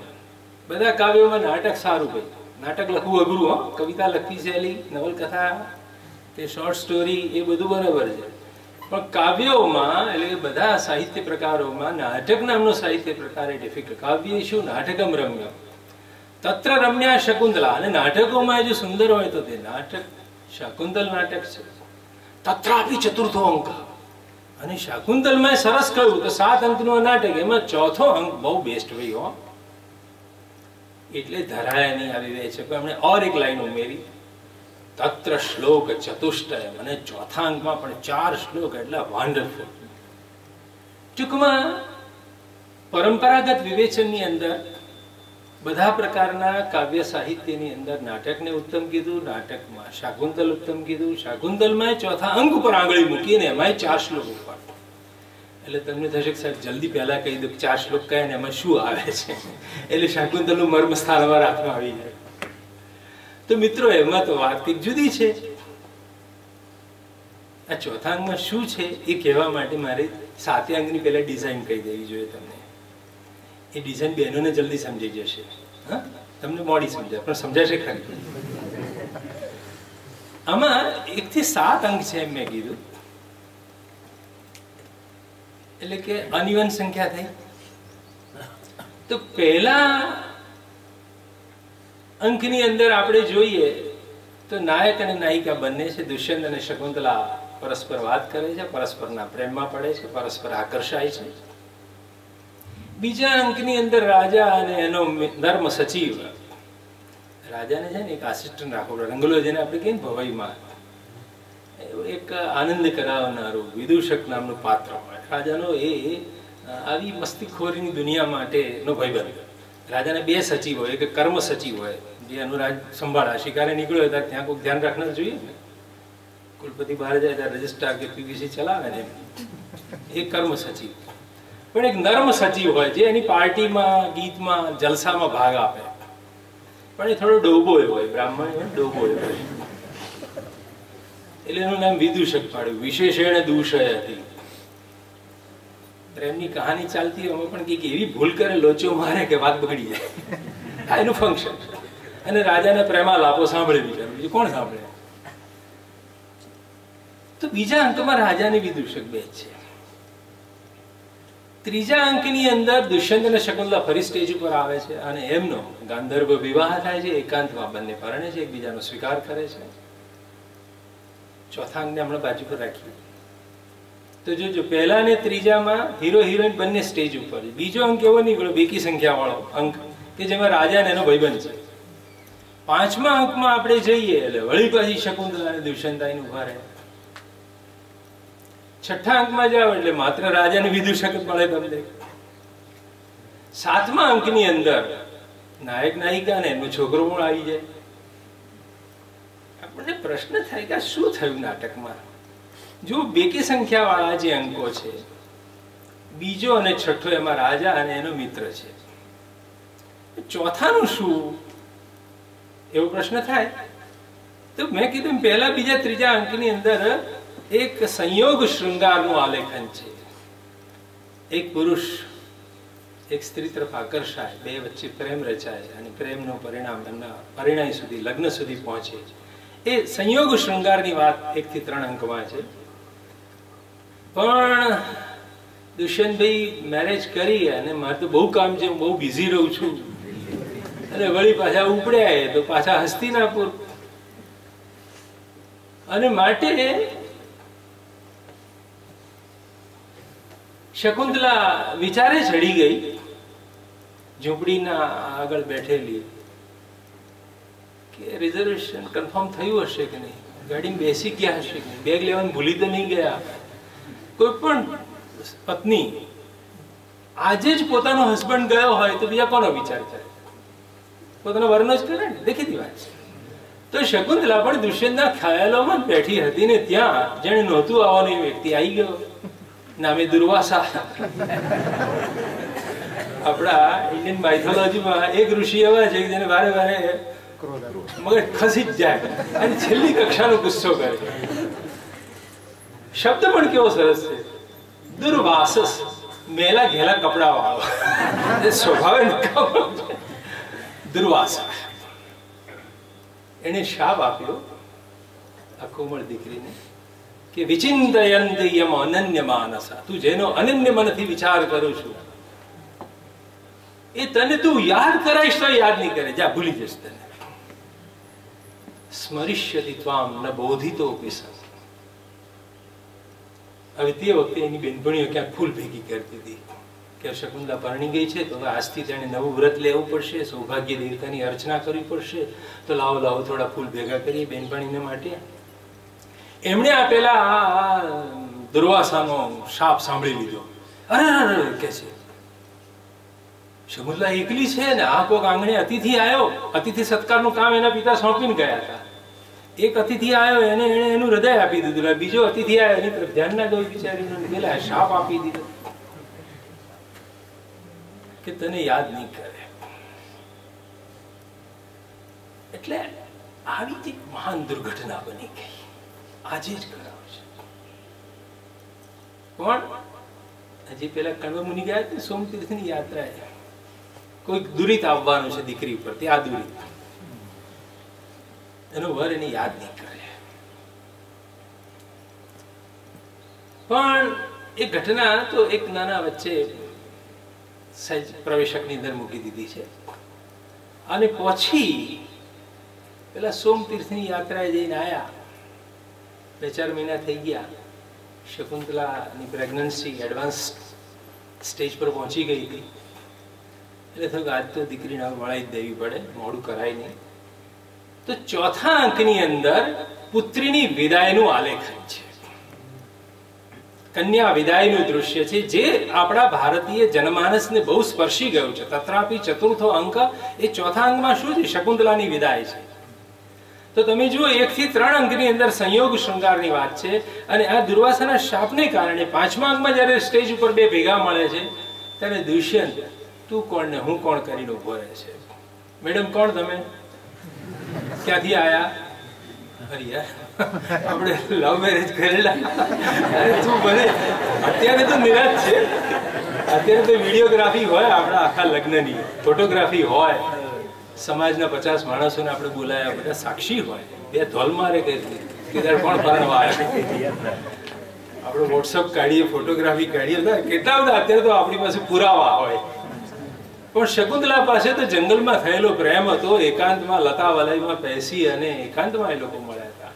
બધા કાવ્યોમાં નાટક સારું ભાઈ. નાટક લખવું અઘરું, હો. કવિતા લખવી સહેલી, નવલકથા કે શોર્ટ સ્ટોરી એ બધું બરાબર છે, પણ કાવ્યોમાં એટલે કે બધા સાહિત્ય પ્રકારોમાં નાટક નામનો સાહિત્ય પ્રકાર એ ડિફિકલ્ટ. કાવ્યેષુ નાટકમ રમ્યમ તત્ર રમ્યા શકુંતલા. અને નાટકોમાં જો સુંદર હોય તો તે નાટક શાકુંતલ નાટક છે. તત્રાપી ચતુર્થો અંક. અને શાકુંતલમાં સરસ કહ્યું તો 7 અંકનું નાટક, એમાં ચોથો અંક બહુ બેસ્ટ હોય, હો. એટલે ધરાય નહીં આવી રહે છે. પણ એમણે ઓર એક લાઈન ઉમેરી, તત્ર શ્લોક ચતુષ્ટય. અને ચોથા અંકમાં પણ 4 શ્લોક એટલા વન્ડરફુલ. ટૂંકમાં પરંપરાગત વિવેચનની અંદર બધા પ્રકારના કાવ્ય સાહિત્યની અંદર નાટકને ઉત્તમ કીધું, નાટકમાં શાકુંતલ ઉત્તમ કીધું, શાકુંતલમાં ચોથા અંક ઉપર આંગળી મૂકીને એમાં 4 શ્લોક ઉપર. એટલે તમને થશે કે સાહેબ જલ્દી પહેલા કહી દો 4 શ્લોક કયા ને એમાં શું આવે છે, એટલે શાકુંતલનું મર્મ સ્થાન અમારા હાથમાં આવી જાય. તો મિત્રો એમાં તો વાત કંઈક જુદી છે. આ ચોથા અંગમાં શું છે એ કહેવા માટે મારે 7 અંગની પહેલા ડિઝાઇન કહી દેવી જોઈએ તમને. એ ડિઝાઇન બહેનોને જલ્દી સમજી જશે. હા, તમને મોડી સમજાય પણ સમજાશે ખરી. આમાં 1 થી 7 અંક છે એમ મેં કીધું, એટલે કે અનિવન સંખ્યા થઈ. તો પહેલા અંકની અંદર આપણે જોઈએ તો નાયક અને નાયિકા બંને છે. દુષ્યંત અને શકુંતલા પરસ્પર વાત કરે છે, પરસ્પરના પ્રેમમાં પડે છે, પરસ્પર આકર્ષાય છે. બીજા અંકની અંદર રાજા અને એનો નર્મ સચિવ. રાજાને છે ને એક આસિસ્ટન્ટ રાખવો પડે, રંગલો જેને આપણે કહીએ ને ભવાઈમાં, એક આનંદ કરાવનારું વિદૂષક નામનું પાત્ર હોય. રાજાનો એ આવી મસ્તીખોરીની દુનિયા માટેનો ભાઈબંધ. રાજાને 2 સચિવ હોય, એક કર્મ સચિવ હોય જે એનું રાજ સંભાળે. શિકારે નીકળ્યો ત્યારે ત્યાં કોઈ ધ્યાન રાખનાર જોઈએ ને. કુલપતિ બહાર જાય ત્યારે રજિસ્ટ્રાર કે પીવીસી ચલાવે ને, એ કર્મ સચિવ. પણ એક નર્મ સચિવ હોય જે એની પાર્ટીમાં, ગીતમાં, જલસામાં ભાગ આપે, પણ એ થોડો ડોબો હોય, બ્રાહ્મણ ડોબો હોય, એટલે એનું નામ વિદૂષક પાડ્યું. વિશેષણ દૂષય હતી. પ્રેમની કહાની ચાલતી હોય, પણ કંઈક એવી ભૂલ કરે, લોચો મારે કે વાત બગડી જાય. આ એનું ફંક્શન. અને રાજાને પ્રેમાલાપો સાંભળે, બીજું કોણ સાંભળે? તો બીજા અંકમાં રાજાની વિદૂષક 2 છે. ત્રીજા અંકની અંદર દુષ્યંત અને શકુંતલા ફરી સ્ટેજ ઉપર આવે છે અને એમનો ગાંધર્વ વિવાહ થાય છે. એકાંતમાં બંને પરણે છે, એકબીજાનો સ્વીકાર કરે છે. ચોથા અંકને હમણાં બાજુ પર રાખીએ તો જો પહેલા ને ત્રીજામાં હીરો હિરોઈન બંને સ્ટેજ ઉપર. બીજો અંક એવો નીકળ્યો બેકી સંખ્યા વાળો અંક કે જેમાં રાજા અને એનો ભાઈબંધ છે. 5મા અંકમાં આપણે જઈએ એટલે વળી પાછી શકુંતલા અને દુષ્યંત આવીને ઉભા રહે. 6થા અંકમાં જાઓ એટલે માત્ર રાજાને વિદૂષક જ મળે તમને. 7મા અંકની અંદર નાયક નાયિકા ને એનો છોકરો પણ આવી જાય. આપણને પ્રશ્ન થાય કે શું થયું નાટકમાં? જો બેકી સંખ્યા વાળા જે અંકો છે, બીજો અને છઠ્ઠો, એમાં રાજા અને એનો મિત્ર છે. ચોથાનું શું? એવો પ્રશ્ન થાય. તો મેં કીધું પહેલા, બીજા, ત્રીજા અંકની અંદર એક સંયોગ શૃંગારનું આલેખન છે. એક પુરુષ એક સ્ત્રી તરફ આકર્ષાય, 2 વચ્ચે પ્રેમ રચાય અને પ્રેમનું પરિણામ એમના પરિણય સુધી, લગ્ન સુધી પહોંચે. એ સંયોગ શૃંગારની વાત 1 થી 3 અંકમાં છે. પણ દુષ્યંતભાઈ મેરેજ કરી અને મારે તો બહુ કામ છે, હું બહુ બિઝી રહું છું, અને વળી પાછા ઉપડ્યા તો પાછા હસ્તિનાપુર. અને માટે શકુંતલા વિચારે ચડી ગઈ, ઝૂંપડીના આગળ બેઠેલી, કે રિઝર્વેશન કન્ફર્મ થયું હશે કે નહીં, ગાડીમાં બેસી ગયા હશે કે નહીં, બેગ લેવાનું ભૂલી તો નહીં ગયા. કોઈ પણ પત્ની આજે જ પોતાનો હસબન્ડ ગયો હોય તો બીજા કોનો વિચાર કરે? પોતાનો વરનો જ કરે ને, દેખીતી વાત છે. તો શકુંતલા પણ દુષ્યંતના ખ્યાલોમાં બેઠી હતી ને ત્યાં જેને નહોતું આવવાનું એ વ્યક્તિ આવી ગયો, નામે દુર્વાસા. આપણા ઇન્ડિયન માઇથોલોજીમાં એક ઋષિ એવા છે જેને વારે વારે મગજ ખસી જ જાય અને છેલ્લી કક્ષાનો ગુસ્સો કરે. શબ્દ પણ કેવો સરસ છે, દુર્વાસસ, મેલા ઘેલા કપડા વાળો. સ્વભાવે દુર્વાસા. એને શાપ આપ્યો આ કોમળ દીકરીને કે વિચિંતયંત યમ અનન્ય માનસા, તું જેનો અનન્ય મનથી વિચાર કરું છું એ તને તું યાદ કરાઈશ તો યાદ નહીં કરે, જા ભૂલી જશ તને. સ્મરિષ્યતિ ત્વામ ન બોધિતો પિસન. હવે તે વખતે એની બેનપણીઓ ક્યાંક ફૂલ ભેગી કરતી હતી કે શકુંતલા પરણી ગઈ છે તો હવે આજથી તેને નવું વ્રત લેવું પડશે, સૌભાગ્ય દેવતાની અર્ચના કરવી પડશે, તો લાવો લાવો થોડા ફૂલ ભેગા કરીએ બેનપણીને માટે. એમણે આ પેલા દુર્વાસાનો શાપ સાંભળી લીધો. અરે કે છે શકુંતલા એકલી છે ને આ કોક આંગણે અતિથિ આવ્યો, અતિથિ સત્કારનું કામ એના પિતા સોંપીને ગયા હતા. એક અતિથિ આવ્યો એને એનું હૃદય આપી દીધું, બીજો અતિથિ આવ્યો એની તરફ ધ્યાન ના ગયું, બિચારીને પેલા શાપ આપી દીધો કે તને યાદ નહીં કરે. એટલે આવી એક મહાન દુર્ઘટના બની ગઈ. આજે જ કરાવ છે. કોણ? હજી પેલા કણવ મુનિ ગયા હતા સોમતીર્થની યાત્રા, કોઈક દુરિત આવવાનું છે દીકરી ઉપર, તે આ દુરિત એનો વર એને યાદ નહીં કરે. પણ એ ઘટના તો એક નાના વચ્ચે સહેજ પ્રવેશકની અંદર મૂકી દીધી છે. અને પછી પેલા સોમતીર્થની યાત્રાએ જઈને આયા, 2-4 મહિના થઈ ગયા. શકુંતલાની પ્રેગ્નન્સી એડવાન્સ સ્ટેજ પર પહોંચી ગઈ હતી. એટલે થયું આજ તો દીકરીને વળાઈ જ દેવી પડે, મોડું કરાય નહીં. તો 4થા અંકની અંદર પુત્રીની વિદાયનું આલેખન છે, કન્યા વિદાયનું દૃશ્ય છે, જે આપણા ભારતીય જનમાનસને બહુ સ્પર્શી ગયું છે. તત્રાપી 4થો અંક એ 4થા અંકમાં શું છે? શકુંતલાની વિદાય છે. તો તમે જુઓ 1 થી 3 અંકની અંદર સંયોગ શૃંગારની વાત છે, અને આ દુર્વાસાના શાપને કારણે 5મા અંકમાં જયારે સ્ટેજ ઉપર બે ભેગા મળે છે ત્યારે દુષ્યંત તું કોણ ને હું કોણ કરીને ઉભો રહે છે. મેડમ કોણ તમે? ક્યાંથી આયા? અરે યાર આપણે લવ મેરેજ કરેલા. તું બને અત્યારે તો નિરાશ છે, અત્યારે તો વિડીયોગ્રાફી હોય આપણા આખા લગ્નની, ફોટોગ્રાફી હોય, સમાજના 50 માણસોને આપણે બોલાયા, બધા સાક્ષી હોય, બે ધોલ મારે કે કોણ પરણવા આવ્યા. આપણે વોટ્સઅપ કાઢીએ, ફોટોગ્રાફી કાઢીએ, કેટલા બધા અત્યારે તો આપણી પાસે પુરાવા હોય. પણ શકુંતલા પાસે તો જંગલમાં થયેલો પ્રેમ હતો, એકાંતમાં લતા વલયમાં બેસી અને એકાંતમાં એ લોકો મળ્યા હતા,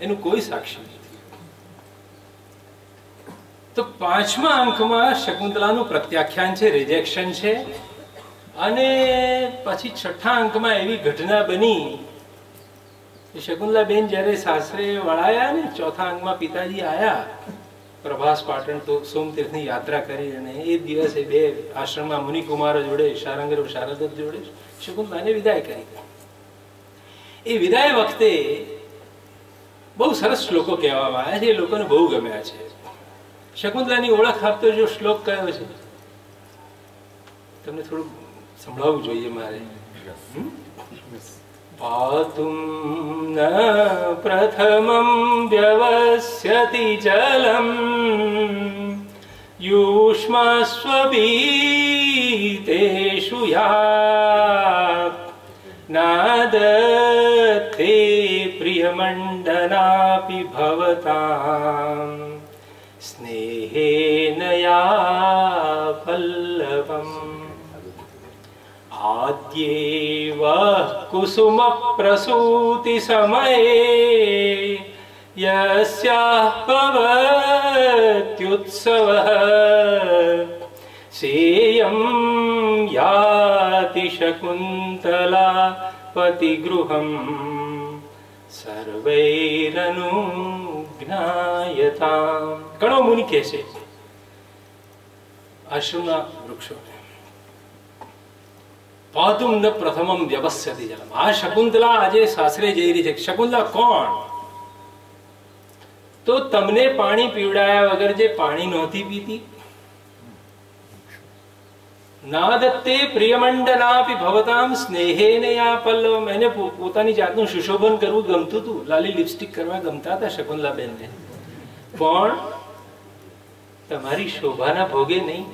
એનું કોઈ સાક્ષી નથી. તો 5મા અંકમાં શકુંતલાનું પ્રત્યાખ્યાન છે, રિજેક્શન છે. અને પછી 6થા અંકમાં એવી ઘટના બની કે શકુંતલા બેન જયારે સાસરે વળાયા ને, 4થા અંકમાં પિતાજી આયા પ્રભાસ પાટણ તો સોમતીર્થની યાત્રા કરી, અને એ દિવસે બે આશ્રમમાં મુનિકુમારો જોડે, શારંગર શારદ જોડે શકુંતલાને વિદાય કરી. એ વિદાય વખતે બહુ સરસ શ્લોકો કહેવામાં આવ્યા છે, એ લોકોને બહુ ગમ્યા છે. શકુંતલાની ઓળખ આપતો જો શ્લોક કયો છે તમને થોડું સંભળાવવું જોઈએ મારે. પાતુમ ન પ્રથમં વ્યવસ્યતિ જલમ યુષ્મસ્વબીતેષુ યાત નાદતે પ્રિયમંડનાપિ ભવતામ સ્નેહેન યા પલ્લવમ આદ્યેવ કુસુમ પ્રસૂતિ સમયે યસ્યાહ ભવત્યુત્સવઃ સેયં યાતિ શકુંતલા પતિગૃહં સર્વૈરનુજ્ઞાયતામ. ઘણો મુનિ કહે છે આશ્રમના વૃક્ષો, પાતુમ ન પ્રથમમ વ્યવસ્યતિ જલમ. આ શકુંતલા આજે સાસરે જઈ રહી છે. શકુંતલા કોણ? તો તમને પાણી પીવડાયા વગર જે પાણી નહોતી પીતી, નાદત્તે પ્રિયમંડનાપી ભવતામ સ્નેહેન યા પલ્લવમ. એને પોતાની જાતનું સુશોભન કરવું ગમતું હતું, લાલી લિપસ્ટિક કરવા ગમતા હતા શકુંતલાબેનને, પણ તમારી શોભાના ભોગે નહીં.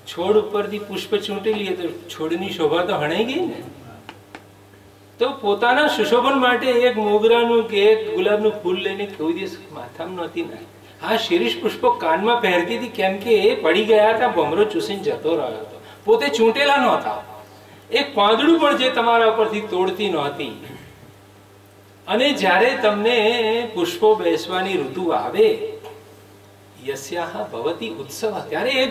છોડ ઉપરથી પુષ્પ ચૂંટી લઈએ તો છોડની શોભા તો હણાઈ ગઈ ને. તો પોતાના સુશોભન માટે એક મોગરાનું કે એક ગુલાબનું ફૂલ લઈને કોઈ દિવસ માથામાં નહોતી નાખી. હા, શિરીષ પુષ્પો કાનમાં પહેરતી હતી કેમ કે એ પડી ગયા હતા, ભમરો ચૂસીને જતો રહ્યો હતો, પોતે ચૂંટેલા નહોતા. એક પાંદડું પણ જે તમારા ઉપરથી તોડતી નહોતી. અને જ્યારે તમને પુષ્પો બેસવાની ઋતુ આવે, યસ્યાહ ભવતી ઉત્સવ, ત્યારે એ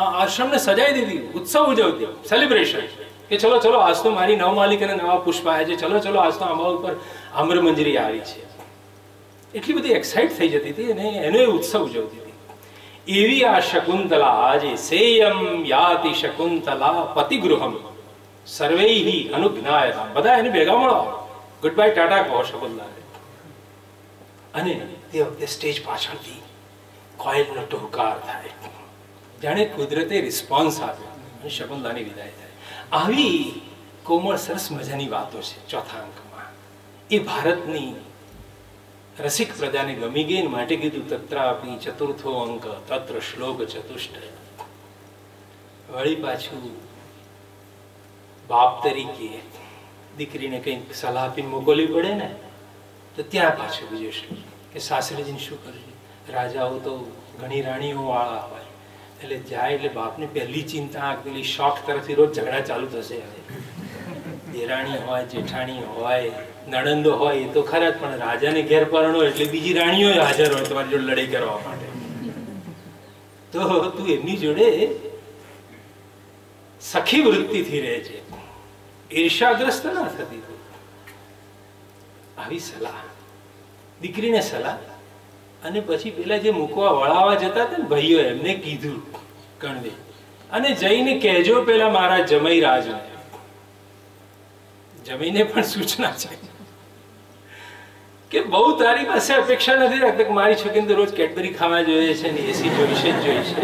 આશ્રમને સજાઈ દીધી, ઉત્સવ ઉજવતી, સેલિબ્રેશન, કે ચલો ચલો આજ તો મારી નવમાલિકાને નવા પુષ્પ આવ્યા છે, ચલો ચલો આજ તો આંબા ઉપર આમ્રમંજરી આવી છે. એટલી બધી એક્સાઇટ થઈ જતી હતી અને એનો એ ઉત્સવ ઉજવતી હતી. એવી આ શકુંતલા આજે સેયમ યાતિ શકુંતલા પતિગૃહમ સર્વૈહિ અનુજ્ઞાયતા. બધા એને ભેગા મળો, ગુડ બાય ટાટા કહો શકુંતલાને. અને તે વખતે સ્ટેજ પાછળથી કોયલનો ટહુકાર થાય, જાણે કુદરતે રિસ્પોન્સ આપ્યો અને શકુંતલાની વિદાય થાય. આવી કોમળ સરસ મજાની વાતો છે ચોથા અંકમાં. એ ભારતની રસિક પ્રજાને ગમી ગઈ ને માટે કીધું તત્રાપી ચતુર્થો અંક તત્ર શ્લોક ચતુષ્ટય. વળી પાછું બાપ તરીકે દીકરીને કંઈક સલાહ આપીને મોકલવી પડે ને, તો ત્યાં પાછું બીજો શ્લોક કે સાસરીજીને શું કરવું. રાજાઓ તો ઘણી રાણીઓ વાળા હોય, એટલે જાય એટલે બાપને પહેલી ચિંતા પેલી શોખ તરફથી રોજ ઝઘડા ચાલુ થશે. દેરાણી હોય, જેઠાણી હોય, નણંદો હોય એ તો ખરા જ, પણ રાજાને ઘેર પરણો એટલે બીજી રાણીઓ હાજર હોય તમારી જોડે લડાઈ કરવા માટે. તો તું એમની જોડે સખી વૃત્તિથી રહે છે, ઈર્ષાગ્રસ્ત ના થતી. આવી સલાહ, દીકરીને સલાહ. અને પછી પેલા જે મૂકવા વળાવા જતા હતા ને ભાઈઓ, એમને કીધું કણવે, અને જઈને કહેજો પેલા મારા જમાઈ રાજને. જમીને પણ સૂચના છે કે બહુ તારી પાસે અપેક્ષા નથી રાખતા કે મારી છોકરીને રોજ કેડબરી ખાવા જોઈએ છે ને એસી જોઈશે જ જોઈશે,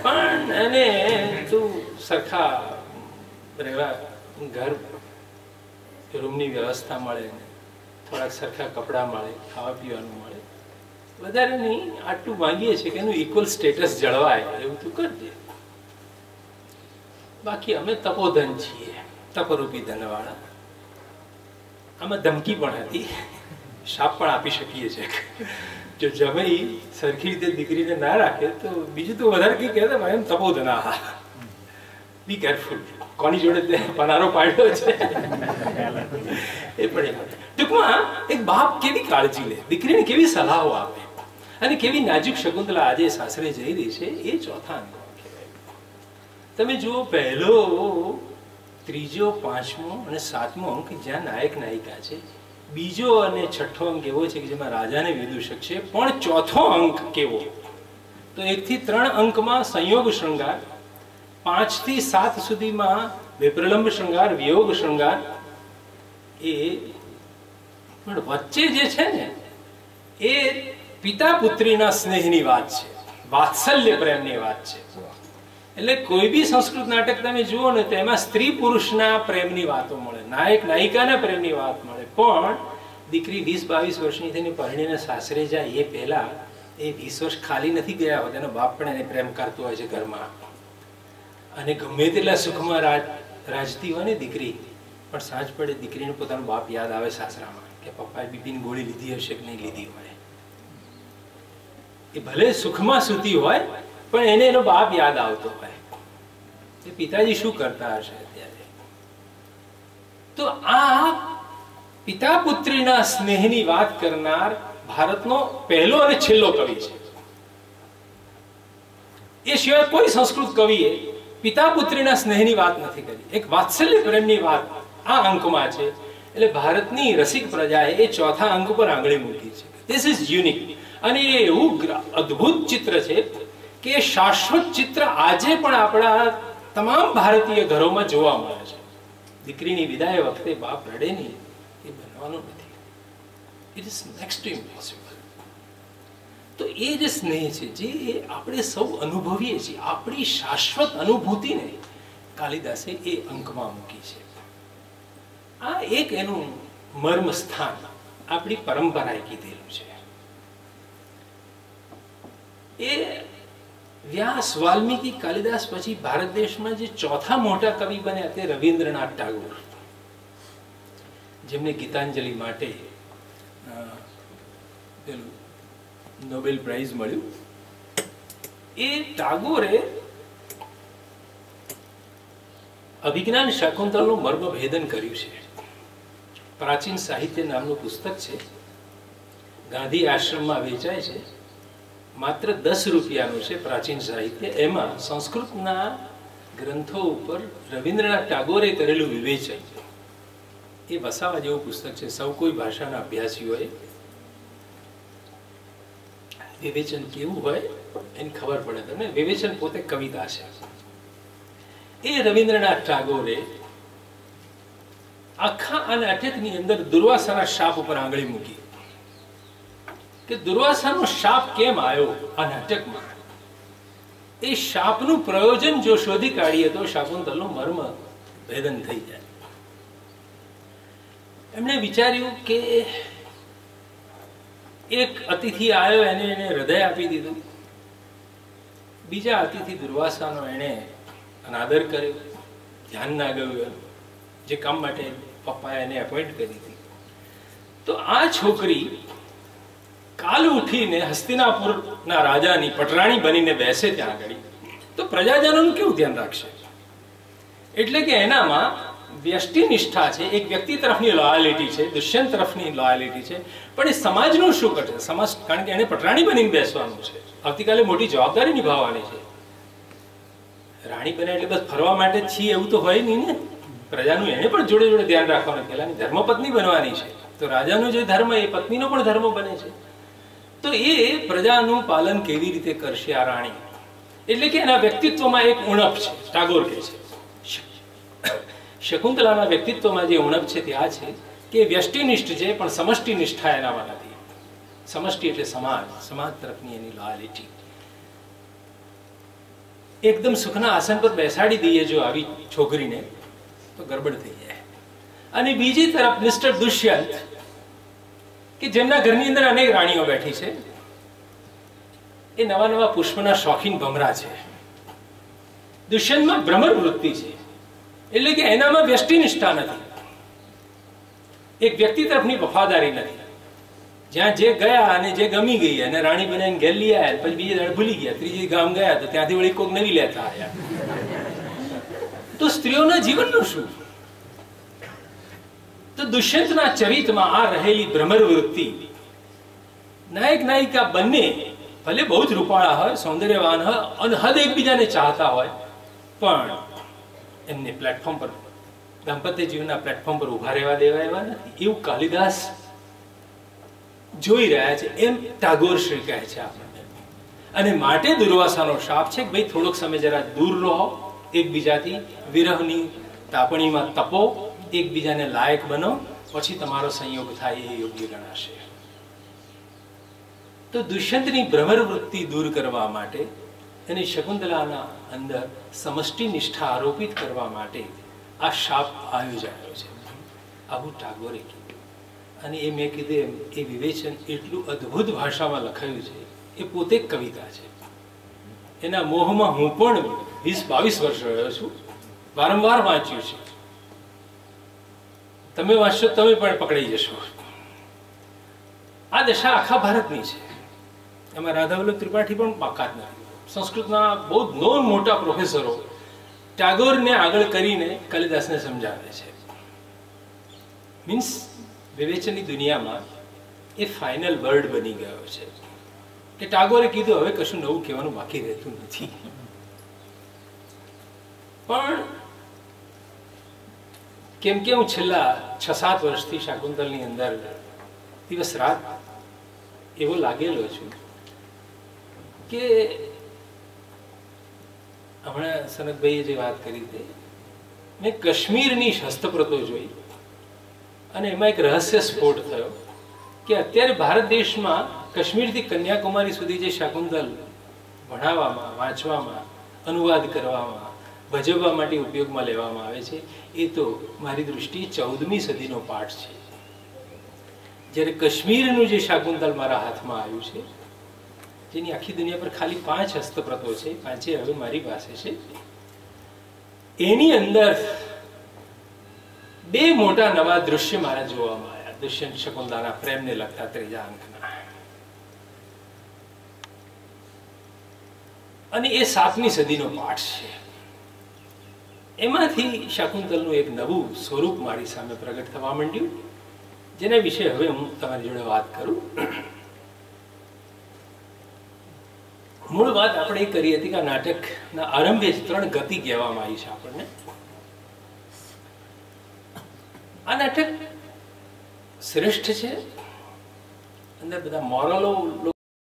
પણ એને તું સરખા રહેવા ઘર રૂમની વ્યવસ્થા મળે, થોડાક સરખા કપડાં મળે, ખાવા પીવાનું મળે, વધારે નહીં આટલું માંગીએ છીએ કે એનું ઇક્વલ સ્ટેટસ જળવાય એવું તું કરજે. બાકી અમે તપોધન છીએ, તપરૂપી ધનવાળા. આમાં ધમકી પણ હતી, શાપ પણ આપી શકીએ છીએ. જો જમાઈ સરખી રીતે દીકરીને ના રાખે તો બીજું તો વધારે કઈ કહેતા ભાઈ એમ તપોધના. બી કેરફુલ, કોની જોડે પનારો પાડ્યો છે એ પણ. ટૂંકમાં એક બાપ કેવી કાળજી લે, દીકરીને કેવી સલાહો આપે, અને કેવી નાજુક શકુંતલા આજે સાસરે જઈ રહી છે, એ ચોથા અંક કહેવાય. તમે જુઓ, પહેલો, ત્રીજો, પાંચમો અને સાતમો અંક જ્યાં નાયક નાયિકા છે, બીજો અને છઠ્ઠો અંક એવો છે કે જેમાં રાજાને વિદૂષક છે, પણ ચોથો અંક કેવો, તો 1 થી 3 અંકમાં સંયોગ શૃંગાર, 5 થી 7 સુધીમાં વિપ્રલંબ શૃંગાર, વિયોગ શૃંગાર. એ પણ વચ્ચે જે છે ને એ પિતા પુત્રીના સ્નેહની વાત છે, વાત્સલ્ય પ્રેમની વાત છે. એટલે કોઈ બી સંસ્કૃત નાટક તમે જુઓ ને તો એમાં સ્ત્રી પુરુષના પ્રેમની વાતો મળે, નાયક નાયિકાના પ્રેમની વાત મળે. પણ દીકરી 20-22 વર્ષની થઈને પરણીને સાસરે જાય એ પહેલા એ 20 વર્ષ ખાલી નથી ગયા હોતા, એનો બાપ પણ એને પ્રેમ કરતો હોય છે ઘરમાં, અને ગમે તેટલા સુખમાં રાજતી હોય ને દીકરી, પણ સાંજ પડે દીકરીને પોતાનો બાપ યાદ આવે સાસરામાં કે પપ્પાએ બીપીની ગોળી લીધી હશે કે નહીં લીધી હોય. એ ભલે સુખમાં સૂતી હોય પણ એને એનો બાપ યાદ આવતો હોય, એ પિતાજી શું કરતા હશે અત્યારે. તો આ પિતા પુત્રીના સ્નેહની વાત કરનાર ભારતનો પહેલો અને છેલ્લો કવિ છે. એ સિવાય કોઈ સંસ્કૃત કવિએ પિતા પુત્રીના સ્નેહની વાત નથી કરી. એક વાત્સલ્ય પ્રેમની વાત આ અંકમાં છે. એટલે ભારતની રસિક પ્રજાએ એ ચોથા અંક પર આંગળી મૂકી છે. This is unique. અને એ એવું અદ્ભુત ચિત્ર છે કે શાશ્વત ચિત્ર આજે પણ આપણા તમામ ભારતીય ઘરોમાં જોવા મળે છે. દીકરીની વિદાય વખતે બાપ રડે નહીં, એ બનવાનું નથી. It is next to impossible. તો એ જે સ્નેહ છે, જે આપણે સૌ અનુભવીએ છીએ, આપણી શાશ્વત અનુભૂતિને કાલિદાસે એ અંકમાં મૂકી છે. આ એક એનું મર્મ સ્થાન આપણી પરંપરાએ કીધેલું છે. એ વ્યાસ, વાલ્મીકી, કાલિદાસ પછી ભારત દેશમાં જે ચોથા મોટા કવિ બન્યા તે રવિન્દ્રનાથ ટાગોર, જેમને ગીતાંજલિ માટે નોબેલ પ્રાઇઝ મળ્યું. એ ટાગોરે અભિજ્ઞાન શાકુંતલનું મર્મ ભેદન કર્યું છે. પ્રાચીન સાહિત્ય નામનું પુસ્તક છે, ગાંધી આશ્રમમાં વેચાય છે, માત્ર 10 રૂપિયાનું છે. પ્રાચીન સાહિત્ય, એમાં સંસ્કૃતના ગ્રંથો ઉપર રવિન્દ્રનાથ ટાગોરે કરેલું વિવેચન એ વસાવા જેવું પુસ્તક છે. સૌ કોઈ ભાષાના અભ્યાસીઓએ વિવેચન કેવું હોય એની ખબર પડે તમને. વિવેચન પોતે કવિતા છે. એ રવિન્દ્રનાથ ટાગોરે આખા આ નાટકની અંદર દુર્વાસાના શાપ ઉપર આંગળી મૂકી કે દુર્વાસાનો શાપ કેમ આવ્યો આ નાટકમાં. એ શાપનું પ્રયોજન જો શોધી કાઢીએ તો શાકુંતલનું મર્મ ભેદન થઈ જાય. એમણે વિચાર્યું કે એક અતિથિ આવ્યો, એને હૃદય આપી દીધું. બીજા અતિથિ દુર્વાસાનો એને અનાદર કર્યો, ધ્યાન ના ગયું જે કામ માટે પપ્પાએ એને એપોઇન્ટ કરી હતી. તો આ છોકરી કાલ ઉઠીને હસ્તિનાપુરના રાજાની પટરાણી બનીને બેસે ત્યાં આગળ, તો પ્રજાજનોનું કેવું ધ્યાન રાખશે? એટલે કે એનામાં વ્યષ્ટિ નિષ્ઠા છે, એક વ્યક્તિ તરફની લોયાલિટી છે, દુષ્યંત તરફની લોયાલિટી છે, પણ એ સમાજનું શું કરશે? સમાજ, કારણ કે એને પટરાણી બનીને બેસવાનું છે, આવતીકાલે મોટી જવાબદારી નિભાવવાની છે. રાણી બને એટલે બસ ફરવા માટે જ છીએ એવું તો હોય નહીં ને. પ્રજાનું એને પણ જોડે જોડે ધ્યાન રાખવાનું. પેલાની ધર્મપત્ની બનવાની છે, તો રાજાનો જે ધર્મ એ પત્નીનો પણ ધર્મ બને છે. તો એ પ્રજાનું પાલન કેવી રીતે કરશે આ રાણી? એટલે કે એના વ્યક્તિત્વમાં એક ઉણપ છે. ટાગોર કહે છે શકુંતલાના વ્યક્તિત્વમાં જે ઉણપ છે તે આ છે કે વ્યષ્ટિનિષ્ઠ છે, પણ સમષ્ટિ નિષ્ઠા એનામાં નથી. સમષ્ટિ એટલે સમાજ, સમાજ તરફની એની લોયાલિટી. એકદમ સુખના આસન પર બેસાડી દઈએ જો આવી છોકરીને તો ગડબડ થઈ જાય. અને બીજી તરફ મિસ્ટર દુષ્યંત કે જેમના ઘરની અંદર અનેક રાણીઓ બેઠી છે, એ નવા નવા પુષ્પના શોખીન ભમરા છે. દુષ્યંતમાં ભ્રમર વૃત્તિ છે, એટલે કે એનામાં વ્યષ્ટિનિષ્ઠા નથી, એક વ્યક્તિ તરફની વફાદારી નથી. જ્યાં જે ગયા અને જે ગમી ગઈ અને રાણી બનાવીને ઘેર લઈ આવ્યા, પછી બીજે દાડે ભૂલી ગયા, ત્રીજી ગામ ગયા તો ત્યાંથી વળી કોઈક નવી લેતા આવ્યા. તો સ્ત્રીઓના જીવનનું શું? તો દુષ્યંતના ચરિત્રમાં આ રહેલી ભ્રમર વૃત્તિ, નાયક નાયિકા બંને ભલે બહુ જ રૂપાળા હોય, સૌંદર્યવાન હોય, અનહદ એકબીજાને ચાહતા હોય, પણ એમને પ્લેટફોર્મ પર, દાંપત્ય જીવનના પ્લેટફોર્મ પર ઉભા રહેવા દેવા એવા નથી. એવું કાલિદાસ જોઈ રહ્યા છે, એમ ટાગોર શ્રી કહે છે આપણને. અને માટે દુર્વાસાનો શાપ છે કે ભાઈ થોડોક સમય જરા દૂર રહો એકબીજાથી, વિરહની તાપણીમાં તપો, એકબીજાને લાયક બનો, પછી તમારો સંયોગ થાય એ યોગ્ય ગણાશે. તો દુષ્યંતની ભ્રમર વૃત્તિ દૂર કરવા માટે અને શકુંતલાના અંદર સમષ્ટિ નિષ્ઠા આરોપિત કરવા માટે આ શાપ આયોજાયો છે. આવું ટાગોરે કીધું. અને એ મેં કીધું એમ એ વિવેચન એટલું અદ્ભુત ભાષામાં લખાયું છે, એ પોતે જ કવિતા છે. એના મોહમાં હું પણ 20-22 વર્ષ રહ્યો છું, વારંવાર વાંચ્યું છે. તમે વાંચશો તમે પણ પકડાઈ જશો. આ દશા આખા ભારતની છે. એમાં રાધાવલ્લભ ત્રિપાઠી પણ બાકાત નથી. સંસ્કૃતના બહુ મોટા પ્રોફેસરો ટાગોરને આગળ કરીને કાલિદાસને સમજાવે છે. મીન્સ વિવેચનની દુનિયામાં એ ફાઇનલ વર્ડ બની ગયો છે કે ટાગોરે કીધું હવે કશું નવું કહેવાનું બાકી રહેતું નથી. પણ કેમ કે હું છેલ્લા 6-7 વર્ષથી શાકુંતલની અંદર દિવસ રાત એવો લાગેલો છું કે હમણાં સનતભાઈએ જે વાત કરી તે મેં કાશ્મીરની હસ્તપ્રતો જોઈ અને એમાં એક રહસ્ય સ્ફોટ થયો કે અત્યારે ભારત દેશમાં કાશ્મીરથી કન્યાકુમારી સુધી જે શાકુંતલ ભણાવવામાં, વાંચવામાં, અનુવાદ કરવામાં, ભજવવા માટે ઉપયોગમાં લેવામાં આવે છે, એ તો મારી દૃષ્ટિએ 14મી સદીનો પાઠ છે. જ્યારે કાશ્મીરનું જે શાકુંતલ મારા હાથમાં આવ્યું છે, જેની આખી દુનિયા પર ખાલી 5 હસ્તપ્રતો છે, 5 હવે મારી પાસે છે, એની અંદર 2 મોટા નવા દૃશ્ય મારા જોવામાં આવ્યા. દુષ્યંત શકુંતલાના પ્રેમને લગતા 3જા અંકના, અને એ 7મી સદીનો પાઠ છે. એમાંથી શાકુંતલનું એક નવું સ્વરૂપ મારી સામે પ્રગટ થવા માંડ્યું, જેના વિશે હવે હું તમારી જોડે વાત કરું. મૂળ વાત આપણે એ કરી હતી કે આ નાટકના આરંભે જ 3 ગતિ કહેવામાં આવી છે આપણને. આ નાટક શ્રેષ્ઠ છે, અંદર બધા મોરલો